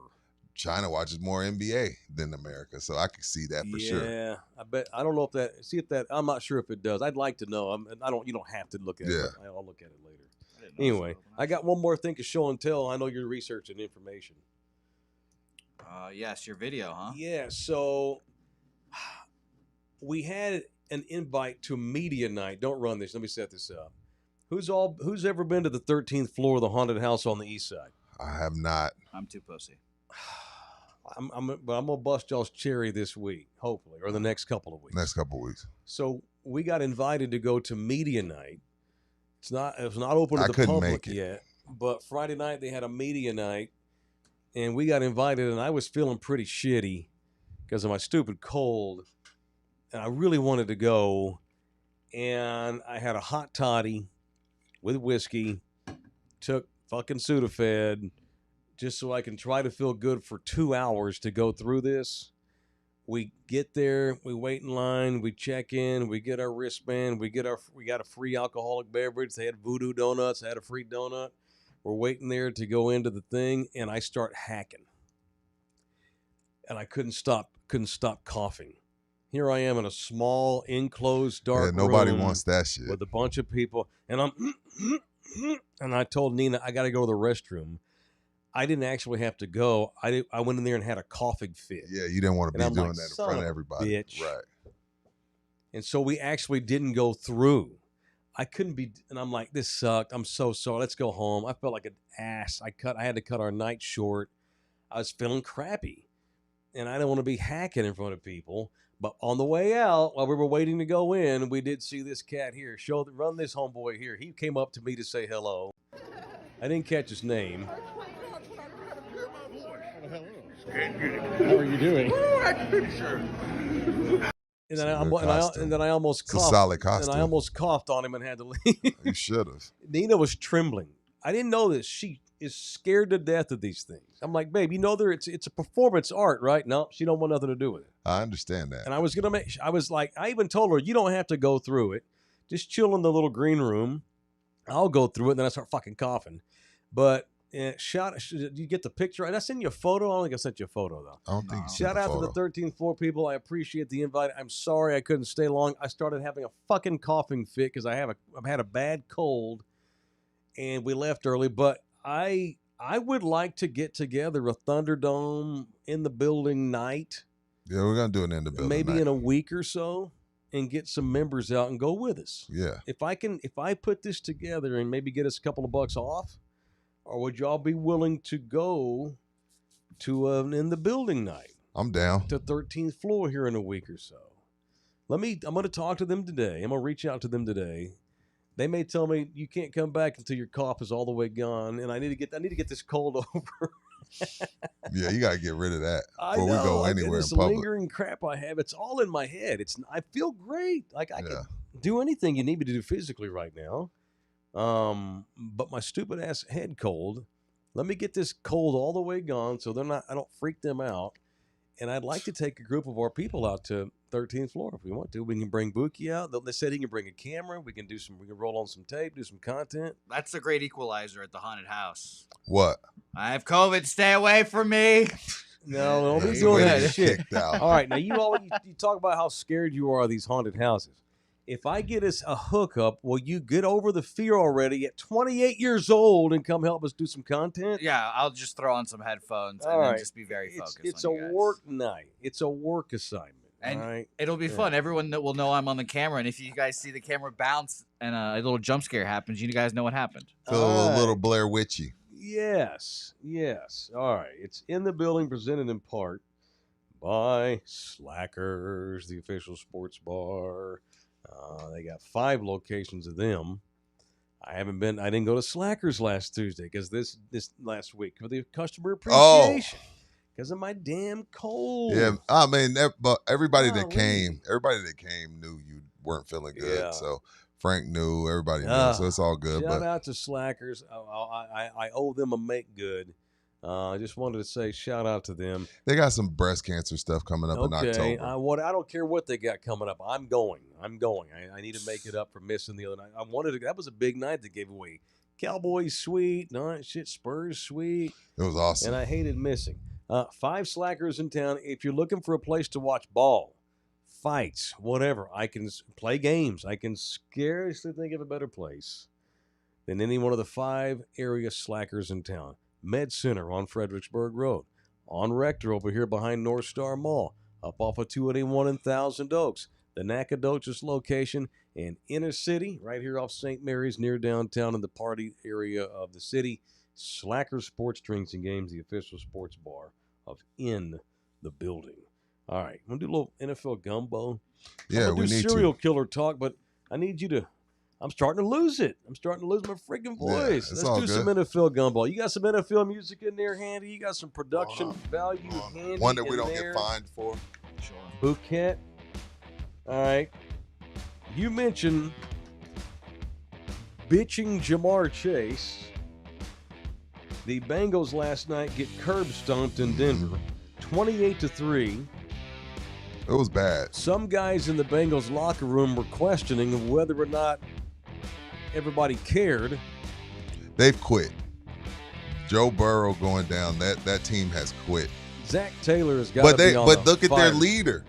China watches more NBA than America, so I can see that for sure. Yeah, I bet. I don't know if that. See if that. I'm not sure if it does. I'd like to know. I don't. You don't have to look at Yeah. it. But I'll look at it later. I didn't know Anyway, so. I got one more thing to show and tell. I know you're researching information. Yes, your video, huh? Yeah. So we had an invite to media night. Don't run this. Let me set this up. Who's ever been to the 13th floor of the haunted house on the east side? I have not. I'm too pussy. But I'm gonna bust y'all's cherry this week, hopefully, or the next couple of weeks. Next couple of weeks. So we got invited to go to media night. It was not open to I the couldn't public make it. yet, but Friday night they had a media night, and we got invited, and I was feeling pretty shitty because of my stupid cold, and I really wanted to go, and I had a hot toddy with whiskey, took fucking Sudafed, just so I can try to feel good for 2 hours to go through this. We get there, we wait in line, we check in, we get our wristband, we got a free alcoholic beverage. They had voodoo donuts, I had a free donut. We're waiting there to go into the thing, and I start hacking. And I couldn't stop coughing. Here I am in a small, enclosed, dark Nobody room wants that shit. with a bunch of people, and and I told Nina I got to go to the restroom. I didn't actually have to go. I went in there and had a coughing fit. Yeah, you didn't want to And be I'm doing like, that in son front of of a everybody. bitch. Right. And so we actually didn't go through. I couldn't be, and I'm like, this sucked. I'm so sorry. Let's go home. I felt like an ass. I had to cut our night short. I was feeling crappy, and I didn't want to be hacking in front of people. But on the way out, while we were waiting to go in, we did see this cat here. Run this homeboy here. He came up to me to say hello. I didn't catch his name. How are you doing? And then, It's a good costume. I almost It's a coughed. solid And costume. I almost coughed on him and had to leave. You should have. Nina was trembling. I didn't know this. She is scared to death of these things. I'm like, babe, you know it's a performance art, right? No, she don't want nothing to do with it. I understand that. And I was like, I even told her, you don't have to go through it. Just chill in the little green room. I'll go through it, and then I start fucking coughing. But did you get the picture? Did I send you a photo? I don't think I sent you a photo though. I don't think you sent Shout a out photo. to the 13th floor people. I appreciate the invite. I'm sorry I couldn't stay long. I started having a fucking coughing fit because I've had a bad cold, and we left early. But I would like to get together a Thunderdome in the building night, Yeah, we're gonna do it in the building. maybe night. in a week or so, and get some members out and go with us. Yeah. If I put this together and maybe get us a couple of bucks off, or would y'all be willing to go to in the building night I'm down. to 13th floor here in a week or so? I'm going to talk to them today. I'm going to reach out to them today. They may tell me you can't come back until your cough is all the way gone, and I need to get this cold over. Yeah, you gotta get rid of that I before we know, go I- anywhere in this public. lingering crap I have, it's all in my head. I feel great. Like I Yeah. can do anything you need me to do physically right now. But my stupid ass head cold. Let me get this cold all the way gone so I don't freak them out. And I'd like to take a group of our people out to 13th floor if we want to. We can bring Buki out. They said he can bring a camera. We can roll on some tape, do some content. That's the great equalizer at the haunted house. What? I have COVID. Stay away from me. No, don't be Yeah, doing you that get shit. kicked out. All right, now you talk about how scared you are of these haunted houses. If I get us a hookup, will you get over the fear already at 28 years old and come help us do some content? Yeah, I'll just throw on some headphones and All then right. just be very focused. It's on a you guys. work night. It's a work assignment. And all right. It'll be Yeah. fun. Everyone that will know I'm on the camera, and if you guys see the camera bounce and a little jump scare happens, you guys know what happened. Feel All a right. little Blair Witchy. Yes. All right. It's in the building, presented in part by Slackers, the official sports bar. They got 5 locations of them. I didn't go to Slackers last Tuesday because this last week for the customer Oh. appreciation because of my damn cold. Yeah, I mean, but everybody that Golly. came knew you weren't feeling good. Yeah. So Frank knew, everybody knew, Ah, so it's all good. Shout But out to Slackers. I owe them a make good. I just wanted to say shout out to them. they got some breast cancer stuff coming up in Okay, October. I don't care what they got coming up. I'm going. I need to make it up for missing the other night. That was a big night to give away. Cowboys sweet, Spurs sweet, It was awesome. and I hated missing. 5 Slackers in town. If you're looking for a place to watch ball, fights, whatever, I can play games. I can scarcely think of a better place than any one of the 5 area Slackers in town. Med Center on Fredericksburg Road, on Rector over here behind North Star Mall, up off of 281 in Thousand Oaks, the Nacogdoches location, and Inner City, right here off St. Mary's near downtown in the party area of the city. Slackers Sports Drinks and Games, the official sports bar of In the Building. All right, I'm going to do a little NFL gumbo. Yeah, I'm we gonna do need serial to. killer talk, but I need you to. I'm starting to lose it. I'm starting to lose my freaking voice. it's Let's all do some good. NFL gumbo. You got some NFL music in there handy? You got some production value handy? One that we in don't there? get fined for. Sure. Bouquet. All right. You mentioned bitching Jamar Chase. The Bengals last night get curb stomped in Denver, 28-3. It was bad. Some guys in the Bengals locker room were questioning whether or not everybody cared. They've quit. Joe Burrow going down. That team has quit. Zach Taylor has got to be on But the look at fire. their leader.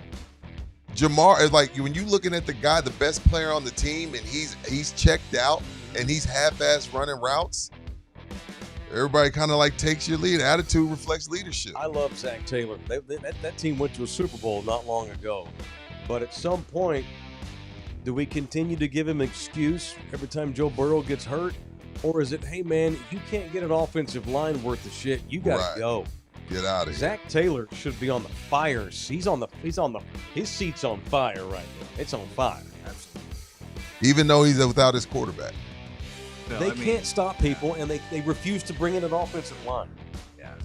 Jamar is like when you looking at the guy, the best player on the team, and he's checked out and he's half-ass running routes. Everybody kind of like takes your lead. Attitude reflects leadership. I love Zach Taylor. That team went to a Super Bowl not long ago. But at some point, do we continue to give him an excuse every time Joe Burrow gets hurt? Or is it, hey, man, if you can't get an offensive line worth of shit, you got to Right. go. Get out of here. Zach Taylor should be on the fire. His seat's on fire right now. It's on fire. Even though he's without his quarterback. Bill, They I mean, can't stop people, and they refuse to bring in an offensive line.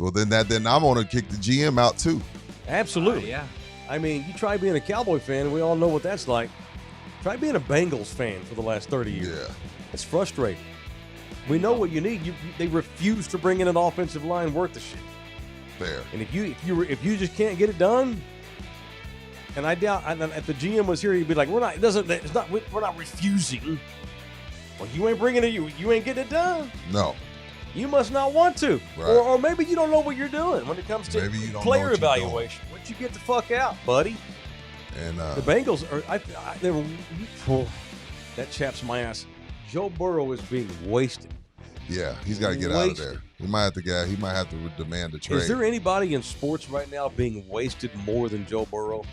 Well, then I'm going to kick the GM out too. Absolutely. yeah. I mean, you try being a Cowboy fan, and we all know what that's like. Try being a Bengals fan for the last 30 years. Yeah. It's frustrating. We know what you need. They refuse to bring in an offensive line worth the shit. Fair. And if you just can't get it done, and I doubt, if the GM was here, he'd be like, we're not refusing. Well, you ain't bringing it. You ain't getting it done. No. You must not want to, Right. or maybe you don't know what you're doing when it comes to Maybe you don't know player what you're doing. evaluation. Why don't you get the fuck out, buddy? And The Bengals are. They were. That chaps my ass. Joe Burrow is being wasted. yeah, he's got to get out of Wasted. there. He might have to demand a trade. Is there anybody in sports right now being wasted more than Joe Burrow?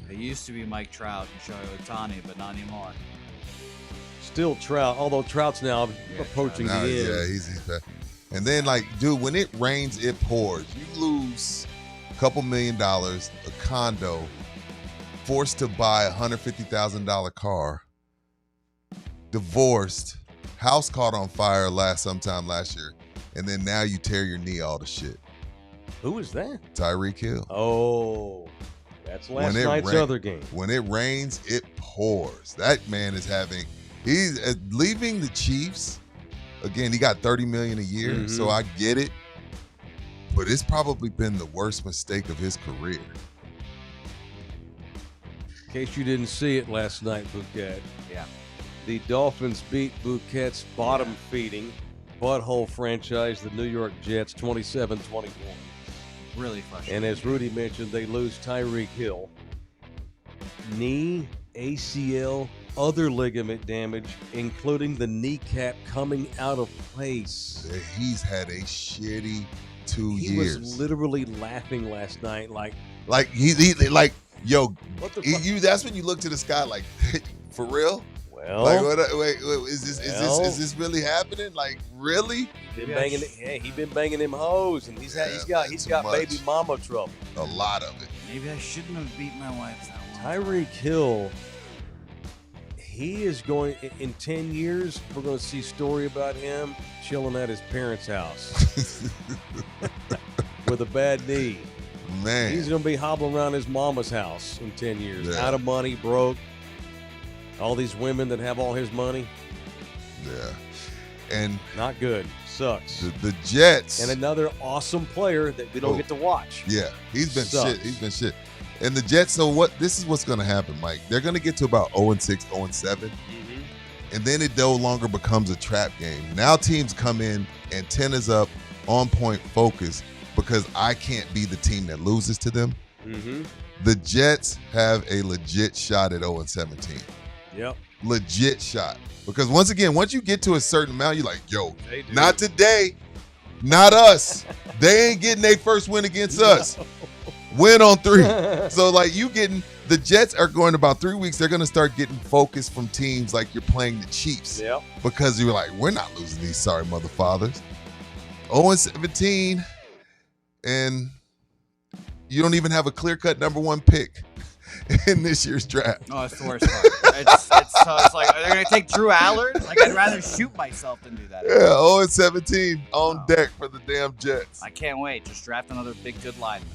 It used to be Mike Trout and Shohei Ohtani, but not anymore. Still Trout, although Trout's now approaching Now, the end. yeah, he's bad. And then, like, dude, when it rains, it pours. You lose a couple $1 million, a condo, forced to buy a $150,000 car, divorced, house caught on fire sometime last year, and then now you tear your knee all to shit. Who is that? Tyreek Hill. Oh, that's last When it night's rain- other game. When it rains, it pours. That man he's leaving the Chiefs. Again, he got $30 million a year, so I get it. But it's probably been the worst mistake of his career. In case you didn't see it last night, Bouquet. Yeah. The Dolphins beat Bouquet's bottom-feeding butthole franchise, the New York Jets, 27-24. Really frustrating. And as Rudy mentioned, they lose Tyreek Hill. Knee, ACL, other ligament damage, including the kneecap coming out of place. He's had a shitty 2 He years. was literally laughing last night like, he like, yo, what the fuck? that's when you look to the sky like, for real? Well, Like, wait, is Well. this really happening? Like, really? he been banging them hoes, and he's got too got much. baby mama trouble. A lot of it. Maybe I shouldn't have beat my wife that one. Tyreek Hill, he is going in 10 years. We're going to see a story about him chilling at his parents' house with a bad knee. Man, He's going to be hobbling around his mama's house in 10 years, Yeah. out of money, broke. All these women that have all his money, yeah. And not good. Sucks. the Jets. And another awesome player that we don't Oh. get to watch. Yeah, he's been Sucks. shit. He's been shit. And the Jets, so what? This is what's going to happen, Mike. They're going to get to about 0-6, 0-7, and then it no longer becomes a trap game. Now teams come in, antennas up, on point, focus, because I can't be the team that loses to them. Mm-hmm. The Jets have a legit shot at 0-17. Yep. Legit shot. Because once again, once you get to a certain amount, you're like, yo, They do. not today. Not us. They ain't getting their first win against us. Win on 3. So, like, the Jets are going about 3 weeks. They're going to start getting focused from teams like you're playing the Chiefs. Yep. Because you're like, we're not losing these sorry mother fathers. 0-17, and you don't even have a clear-cut number 1 pick in this year's draft. No, it's the worst part. It's like, are they going to take Drew Allard? Like, I'd rather shoot myself than do that. Yeah, 0-17 on deck for the damn Jets. I can't wait. Just draft another big, good lineman.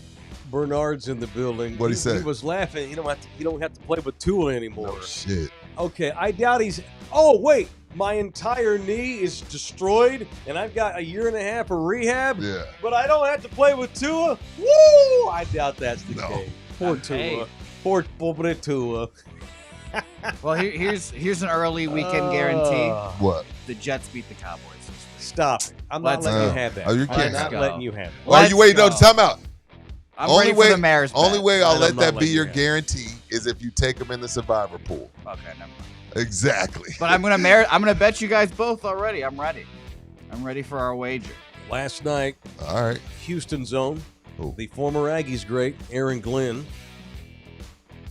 Bernard's in the building. What'd he say? He was laughing. You don't have to play with Tua anymore. Oh, shit. Okay, I doubt he's. Oh wait, my entire knee is destroyed, and I've got a year and a half of rehab. Yeah. But I don't have to play with Tua. Woo! I doubt that's the No. case. Poor Tua. Hey. Poor pobre Tua. Well, here's an early weekend guarantee. What? The Jets beat the Cowboys this week. Stop it! I'm not Let's letting you go. have that. Oh, you I'm can't not have it. letting you have it. Are you waiting? No, go. time out. I'm Only ready way- for the Mariners. Only bet. way I'll I'm let not that be letting your you have it. guarantee is if you take them in the survivor pool. Okay, never mind. Exactly. But I'm gonna bet you guys both already. I'm ready. I'm ready for our wager. Last night, All right. Houston zone. Who? The former Aggies great Aaron Glenn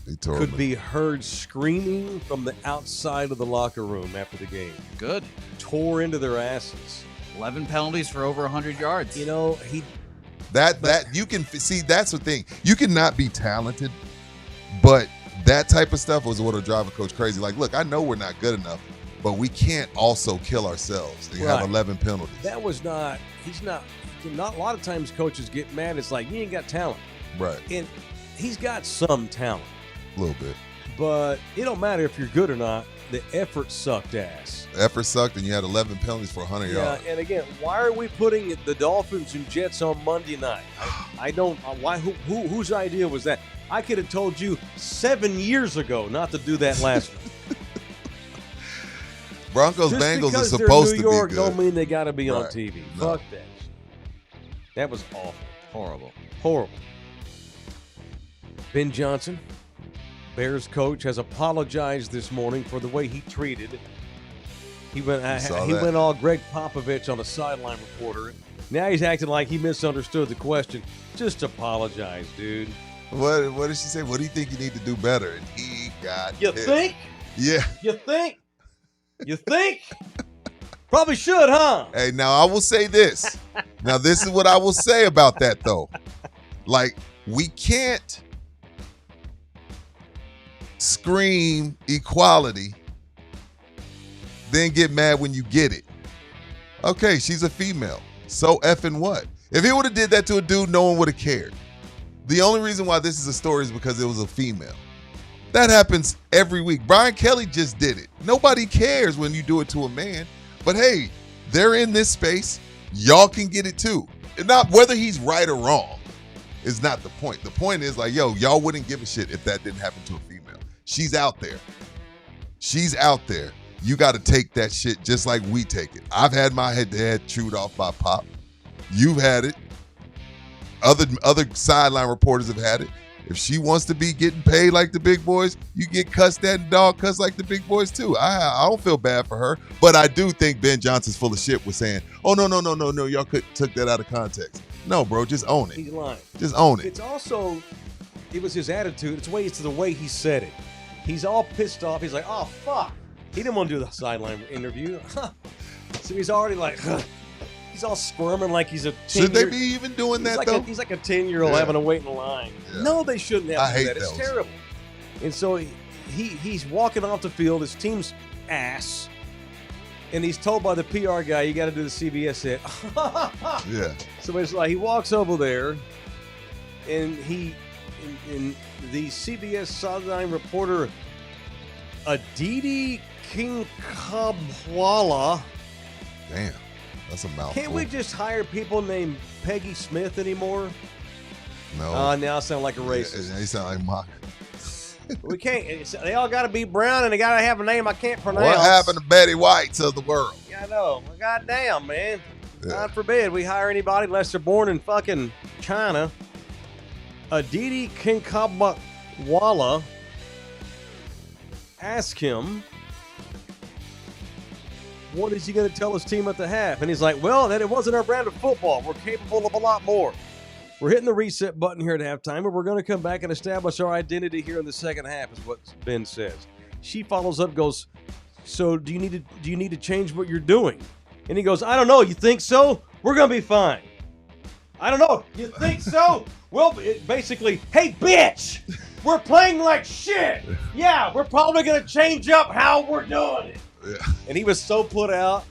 He told could me. be heard screaming from the outside of the locker room after the game. Good. Tore into their asses. 11 penalties for over 100 yards. You know, he That you can see. That's the thing. You cannot be talented, but that type of stuff was what'll drive a coach crazy. Like, look, I know we're not good enough, but we can't also kill ourselves and have Right. 11 penalties. that was not. He's not. Not a lot of times coaches get mad. It's like you ain't got talent, Right. and he's got some talent, A little bit. but it don't matter if you're good or not. The effort sucked ass. The effort sucked, and you had 11 penalties for 100 Yeah, yards. and again, why are we putting the Dolphins and Jets on Monday night? I don't. Why? Whose idea was that? I could have told you 7 years ago not to do that last week. Broncos Just Bengals are because supposed they're to New York be don't good. mean they got to be on Right. TV. No. Fuck that. That was awful. Horrible. Horrible. Ben Johnson, Bears coach, has apologized this morning for the way he treated. He went. saw He that. went all Greg Popovich on a sideline reporter. Now he's acting like he misunderstood the question. Just apologize, dude. What did she say? What do you think you need to do better? And he got You pissed. think? Yeah. You think? You think? Probably should, huh? Hey, now I will say this. Now, this is what I will say about that, though. Like, we can't scream equality, then get mad when you get it. Okay, she's a female. So effing what? If he would have did that to a dude, no one would have cared. The only reason why this is a story is because it was a female. That happens every week. Brian Kelly just did it. Nobody cares when you do it to a man. But hey, they're in this space. Y'all can get it too. And not whether he's right or wrong is not the point. The point is like, yo, y'all wouldn't give a shit if that didn't happen to a female. She's out there. She's out there. You got to take that shit just like we take it. I've had my head chewed off by Pop. You've had it. Other sideline reporters have had it. If she wants to be getting paid like the big boys, you get cussed at and dog cussed like the big boys too. I don't feel bad for her, but I do think Ben Johnson's full of shit with saying, "Oh no, y'all took that out of context." No, bro, just own it. He's lying. Just own it. It's also, it was his attitude. It's the way he said it. He's all pissed off. He's like, oh, fuck. He didn't want to do the sideline interview. So he's already like, he's all squirming like he's a 10 Should they be even doing that though? He's like a 10-year-old Yeah. having to wait in line. Yeah. No, they shouldn't have I to do hate that. It's those. terrible. And so he's walking off the field, his team's ass, and he's told by the PR guy, you got to do the CBS hit. Yeah. So it's like he walks over there, and and the CBS sideline reporter, Aditi Kinkhabwala. Damn. That's a mouthful. Can't we just hire people named Peggy Smith anymore? No. Now I sound like a racist. They sound like mock. We can't. They all got to be brown, and they got to have a name I can't pronounce. What happened to Betty Whites of the world? Yeah, I know. Well, goddamn, man. Yeah. God forbid we hire anybody unless they're born in fucking China. Aditi Kinkhabwala. Ask him, what is he going to tell his team at the half? And he's like, well, that it wasn't our brand of football. We're capable of a lot more. We're hitting the reset button here at halftime, and we're going to come back and establish our identity here in the second half, is what Ben says. She follows up, goes, so do you need to change what you're doing? And he goes, I don't know. You think so? We're going to be fine. I don't know. You think so? Well, basically, hey, bitch, we're playing like shit. Yeah, we're probably going to change up how we're doing it. Yeah. And he was so put out.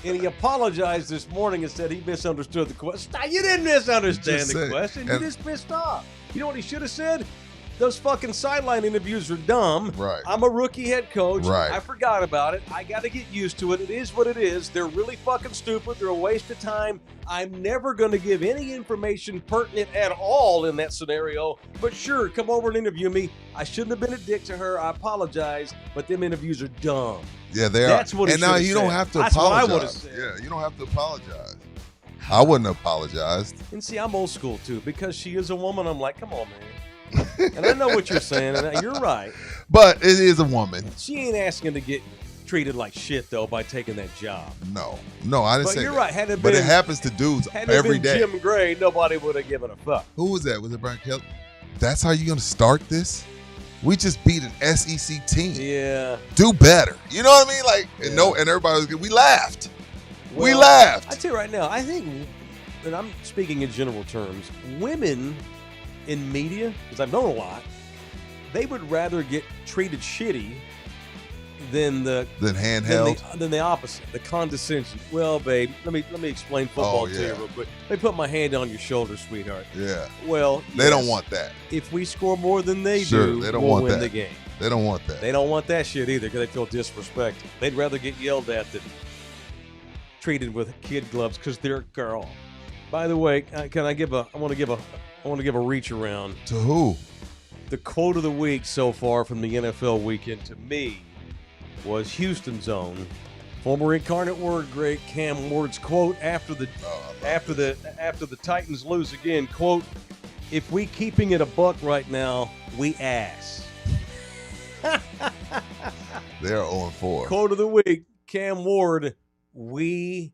And he apologized this morning and said he misunderstood the question. You didn't misunderstand the question. You just pissed off. You know what he should have said? Those fucking sideline interviews are dumb. Right. I'm a rookie head coach. Right. I forgot about it. I got to get used to it. It is what it is. They're really fucking stupid. They're a waste of time. I'm never going to give any information pertinent at all in that scenario. But sure, come over and interview me. I shouldn't have been a dick to her. I apologize. But them interviews are dumb. Yeah, they are. That's what he and now should've you don't said. have to That's what I apologize. would've said. Yeah, you don't have to apologize. I wouldn't have apologized. And see, I'm old school too. Because she is a woman, I'm like, come on, man. And I know what you're saying, and you're right. But it is a woman. She ain't asking to get treated like shit, though, by taking that job. No, I didn't But say you're that. right. Had it But been, it happens to dudes had it every been day. Jim Gray, nobody would have given a fuck. Who was that? Was it Brian Kelly? That's how you're going to start this? We just beat an SEC team. Yeah. Do better. You know what I mean? Like, and Yeah. and everybody was good. We laughed. We Well, laughed. I tell you right now, I think, and I'm speaking in general terms, women in media, because I've known a lot, they would rather get treated shitty than Then handheld. than the opposite, the condescension. Well, babe, let me explain football to you yeah. real quick. Let me put my hand on your shoulder, sweetheart. Yeah. Well, They don't yes, want that. If we score more than they Sure, do, they don't we'll want win that. the game. They don't want that. They don't want that shit either because they feel disrespected. They'd rather get yelled at than treated with kid gloves because they're a girl. By the way, I want to give a reach around. To who? The quote of the week so far from the NFL weekend to me was Houston's own former Incarnate Word great Cam Ward's quote after the Titans lose again. Quote, if we keeping it a buck right now, we ass. They're 0-4. Quote of the week, Cam Ward, we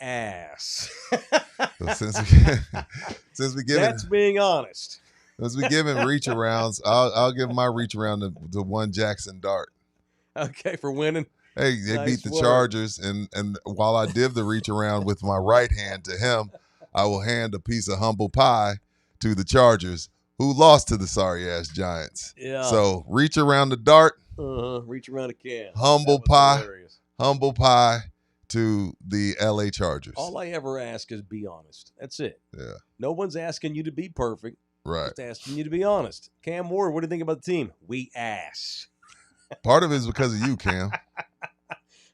ass. So since we giving That's being honest. reach arounds, I'll give my reach around to one Jackson Dart. Okay, for winning. Hey, they Nice beat the work. Chargers, and while I div the reach around with my right hand to him, I will hand a piece of humble pie to the Chargers, who lost to the sorry ass Giants. Yeah. So reach around the Dart, Reach around a Cam. Humble That was pie. hilarious. humble pie to the LA Chargers. All I ever ask is be honest. That's it. Yeah, No one's asking you to be perfect. right. Just asking you to be honest. Cam Ward, what do you think about the team? We ass. Part of it is because of you, Cam.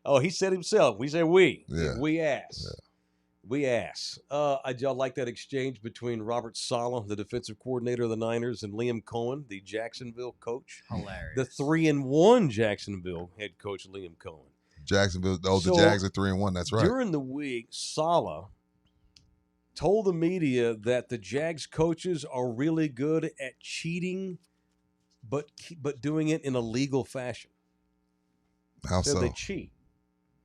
Oh, he said himself. We say we. Yeah. We ass. Yeah. We ass. I like that exchange between Robert Saleh, the defensive coordinator of the Niners, and Liam Cohen, the Jacksonville coach. Hilarious. The 3-1 Jacksonville head coach, Liam Cohen. Jacksonville. Oh, the So, Jags are 3-1. That's right. During the week, Saleh told the media that the Jags coaches are really good at cheating, but doing it in a legal fashion. How So so? they cheat.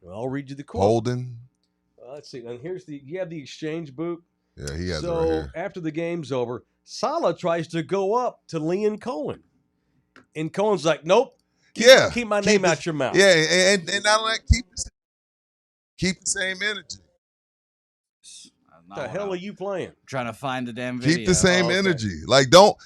Well, I'll read you the quote. Holden. Let's see. And you have the exchange book. Yeah, he has it So right here. after the game's over, Saleh tries to go up to Liam Cohen. And Cohen's like, nope. Keep my name out your mouth. Yeah, and not like keep the same energy. No, the hell no. are you playing? Trying to find the damn video. Keep the same okay. energy. Like, don't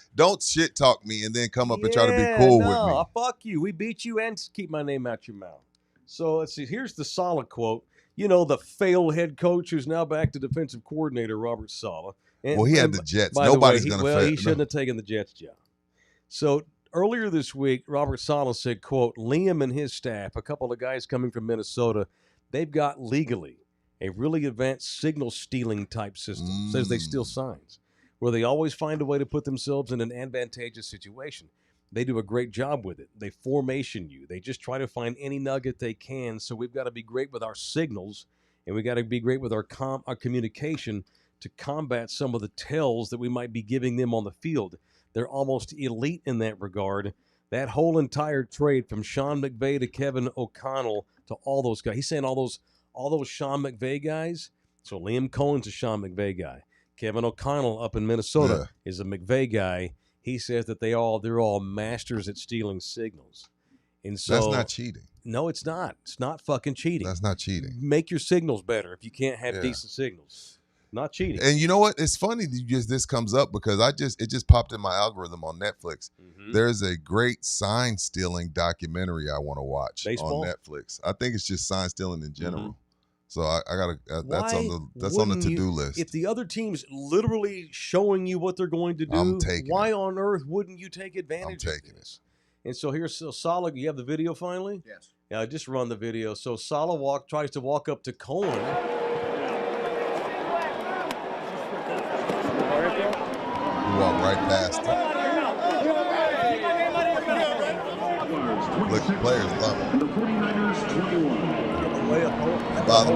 shit talk me and then come up and try to be cool with me. Fuck you. We beat you and keep my name out your mouth. So let's see. Here's the Saleh quote. You know, the failed head coach who's now back to defensive coordinator, Robert Saleh. And, Well, he had the Jets. by the way, Nobody's going to fail. he shouldn't have taken the Jets job. So earlier this week, Robert Saleh said, quote, Liam and his staff, a couple of guys coming from Minnesota, they've got legally a really advanced signal stealing type system, says they steal signs, where they always find a way to put themselves in an advantageous situation. They do a great job with it. They formation you. They just try to find any nugget they can. So we've got to be great with our signals, and we got to be great with our communication to combat some of the tells that we might be giving them on the field. They're almost elite in that regard. That whole entire trade from Sean McVay to Kevin O'Connell to all those guys. He's saying all those Sean McVay guys. So Liam Cohen's a Sean McVay guy. Kevin O'Connell up in Minnesota is a McVay guy. He says that they're all masters at stealing signals. And so That's not cheating. No, it's not. It's not fucking cheating. That's not cheating. Make your signals better if you can't have decent signals. Not cheating. And you know what? It's funny that this comes up because it just popped in my algorithm on Netflix. Mm-hmm. There's a great sign stealing documentary I want to watch Baseball? on Netflix. I think it's just sign stealing in general. Mm-hmm. So I gotta. That's on the to-do list. If the other team's literally showing you what they're going to do, I'm taking why it. on earth wouldn't you take advantage I'm taking of this? And so here's Saleh. You have the video finally? Yes. Yeah, I just run the video. So Saleh tries to walk up to Cohen. You walk right past him. Look, the players love it. By the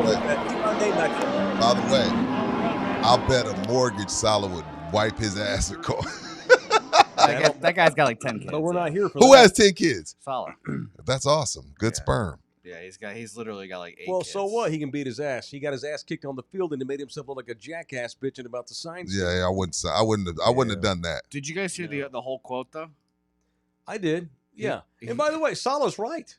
way, I'll bet a mortgage Saleh would wipe his ass with Cohen. That guy's got like 10 kids. But we're not here for Who that. has 10 kids? Solid. That's awesome. Good sperm. Yeah, he's literally got like 8 Well, kids. so what? He can beat his ass. He got his ass kicked on the field, and he made himself look like a jackass bitching about the signs. Yeah, I wouldn't have done that. Did you guys hear the whole quote though? I did. Yeah. And by the way, Saleh's right.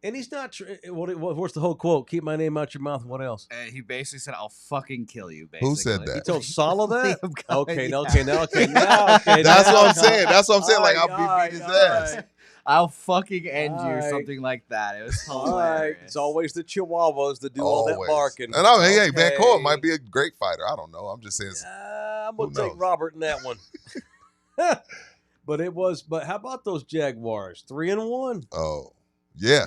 And he's not. What's the whole quote? Keep my name out your mouth. What else? He basically said, "I'll fucking kill you." Basically. Who said that? He told Saleh that. Liam Cohen, Okay, yeah. okay. That's what I'm saying. That's what I'm saying. Like, I'll beat his ass. I'll fucking end you, Alright. something like that. It was All right. hilarious. It's always the Chihuahuas that do all that Always. barking. And hey, Van Okay. Cohen might be a great fighter. I don't know. I'm just saying. I'm gonna Who take knows? Robert in that one. But how about those Jaguars? 3-1. Oh, yeah.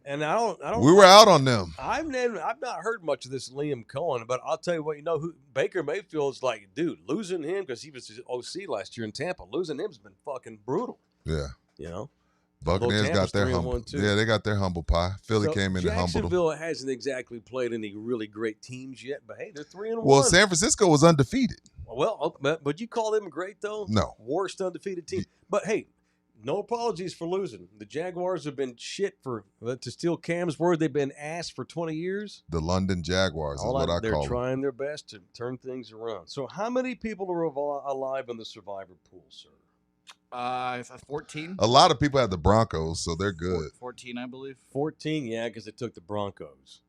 And I don't. We were out on them. I've not heard much of this Liam Cohen, but I'll tell you what. Who Baker Mayfield's like, dude. Losing him because he was his OC last year in Tampa. Losing him's been fucking brutal. Yeah. You know. Buccaneers Tampa's got their 3-1 humble. too. Yeah, they got their humble pie. Philly So came in and humbled them. Jacksonville hasn't exactly played any really great teams yet, but hey, they're 3-1. Well, San Francisco was undefeated. Well, but you call them great though? No. Worst undefeated team. But hey, no apologies for losing. The Jaguars have been shit to steal Cam's word, they've been ass for 20 years. The London Jaguars is what I They're call them. trying their best to turn things around. So how many people are alive in the survivor pool, sir? 14. A lot of people have the Broncos, so they're good. 14, I believe. 14, yeah, because they took the Broncos.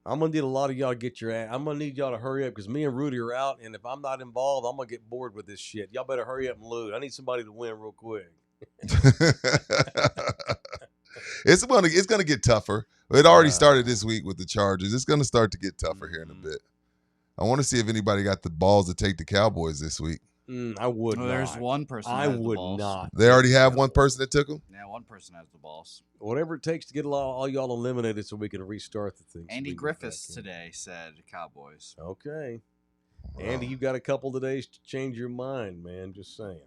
I'm gonna need a lot of y'all to get your ass. I'm gonna need y'all to hurry up because me and Rudy are out, and if I'm not involved, I'm gonna get bored with this shit. Y'all better hurry up and lose. I need somebody to win real quick. It's gonna get tougher. It already started this week with the Chargers. It's gonna start to get tougher here in a bit. I want to see if anybody got the balls to take the Cowboys this week. I would not. There's one person. I that has the would balls. not. They already have one person that took them. Yeah, one person has the balls. Whatever it takes to get all y'all eliminated so we can restart the thing. so Andy we can get Griffiths back in. today said Cowboys. Okay. Andy, you got a couple of days to change your mind, man. Just saying.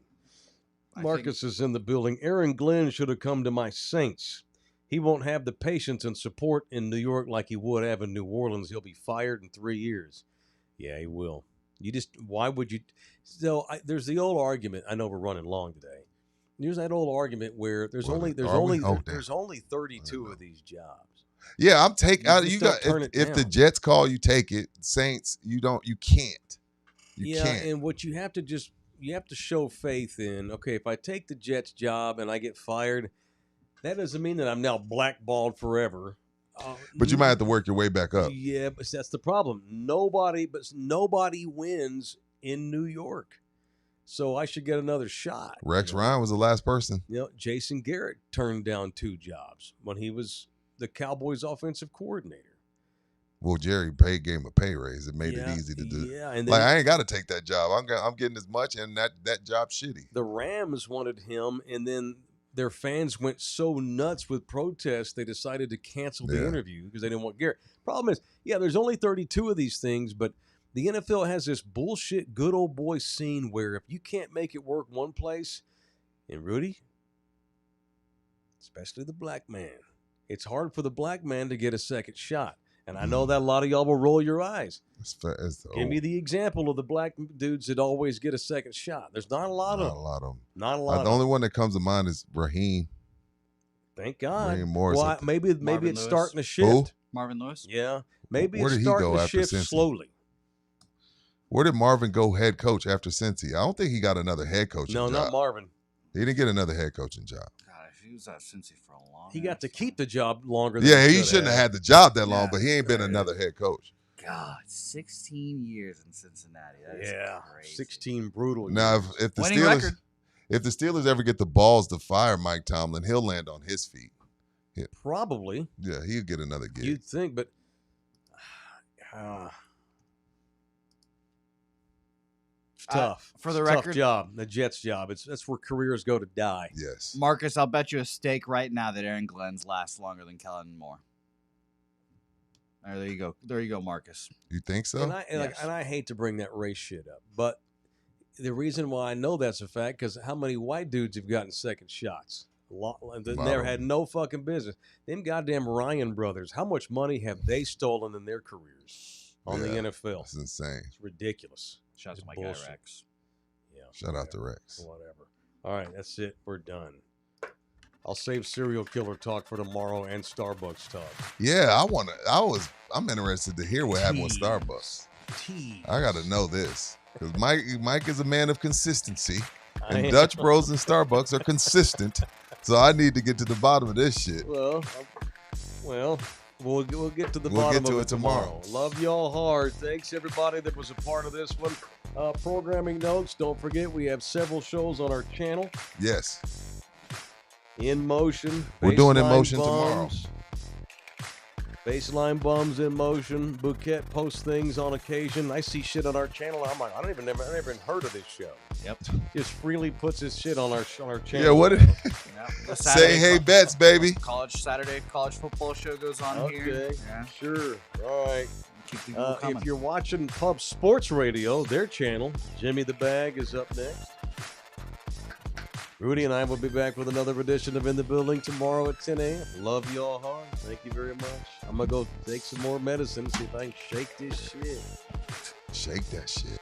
Marcus is in the building. Aaron Glenn should have come to my Saints. He won't have the patience and support in New York like he would have in New Orleans. He'll be fired in 3 years. Yeah, he will. Why would you? So there's the old argument. I know we're running long today. There's that old argument where there's only 32 of these jobs. Yeah, I'm taking. You You just got don't turn it if the down. Jets call, you take it. Saints, you don't. You can't. You can't. And what you have to show faith in. Okay, if I take the Jets job and I get fired, that doesn't mean that I'm now blackballed forever. But you might have to work your way back up. Yeah, but that's the problem. Nobody wins in New York. So I should get another shot. Rex Ryan was the last person. Jason Garrett turned down 2 jobs when he was the Cowboys offensive coordinator. Well, Jerry gave him a pay raise. It made it easy to do. Yeah, and like I ain't got to take that job. I'm getting as much, and that job's shitty. The Rams wanted him, and then their fans went so nuts with protests they decided to cancel the interview because they didn't want Garrett. Problem is, there's only 32 of these things, but the NFL has this bullshit good old boy scene where if you can't make it work one place, and Rudy, especially the black man, it's hard for the black man to get a second shot. And I know that a lot of y'all will roll your eyes. Give me the example of the black dudes that always get a second shot. There's not a lot of them. Not a lot. The only one that comes to mind is Raheem. Thank God. Raheem Morris. Well, maybe it's starting to shift. Who? Marvin Lewis? Yeah. Maybe Where it's did he starting go to after shift Cincy? slowly. Where did Marvin go head coach after Cincy? I don't think he got another head coaching job. No, not Marvin. He didn't get another head coaching job. God, if he was at Cincy for a long He got to keep the job longer than he shouldn't have had the job that long, but he ain't been Right. another head coach. God, 16 years in Cincinnati. That is crazy. 16 brutal Now, years. if the Winning Steelers record. if the Steelers ever get the balls to fire Mike Tomlin, he'll land on his feet. Probably. Yeah, he'll get another gig. You'd think, but it's tough. For the It's a record- tough job, the Jets job. That's where careers go to die. Yes. Marcus, I'll bet you a stake right now that Aaron Glenn's lasts longer than Kellen Moore. There you go. There you go, Marcus. You think so? And I hate to bring that race shit up, but the reason why I know that's a fact because how many white dudes have gotten second shots? They never had no fucking business. Them goddamn Ryan brothers. How much money have they stolen in their careers on the NFL? It's insane. It's ridiculous. Shout out It's to my bullshit. guy Rex. Yeah. Shout out to Rex. Whatever. All right, that's it. We're done. I'll save serial killer talk for tomorrow and Starbucks talk. Yeah, I'm interested to hear what happened with Starbucks. Tease. I got to know this because Mike is a man of consistency, I and am. Dutch Bros and Starbucks are consistent. So I need to get to the bottom of this shit. Well, we'll get to the We'll bottom get to of it it tomorrow. Love y'all hard. Thanks everybody that was a part of this one. Programming notes. Don't forget we have several shows on our channel. Yes. In Motion. We're doing In Baseline Motion tomorrow. Bums. Baseline Bums In Motion. Bouquet posts things on occasion. I see shit on our channel. I'm like, I never even heard of this show. Yep. Just freely puts his shit on our channel. Yeah, what did Yep. say hey bets, baby. Saturday college football show goes on here. Okay, Yeah. sure. All right. Keep the people coming. If you're watching Pub Sports Radio, their channel, Jimmy the Bag is up next. Rudy and I will be back with another edition of In the Building tomorrow at 10 a.m. Love y'all hard. Thank you very much. I'm going to go take some more medicine, see if I can shake this shit. Shake that shit.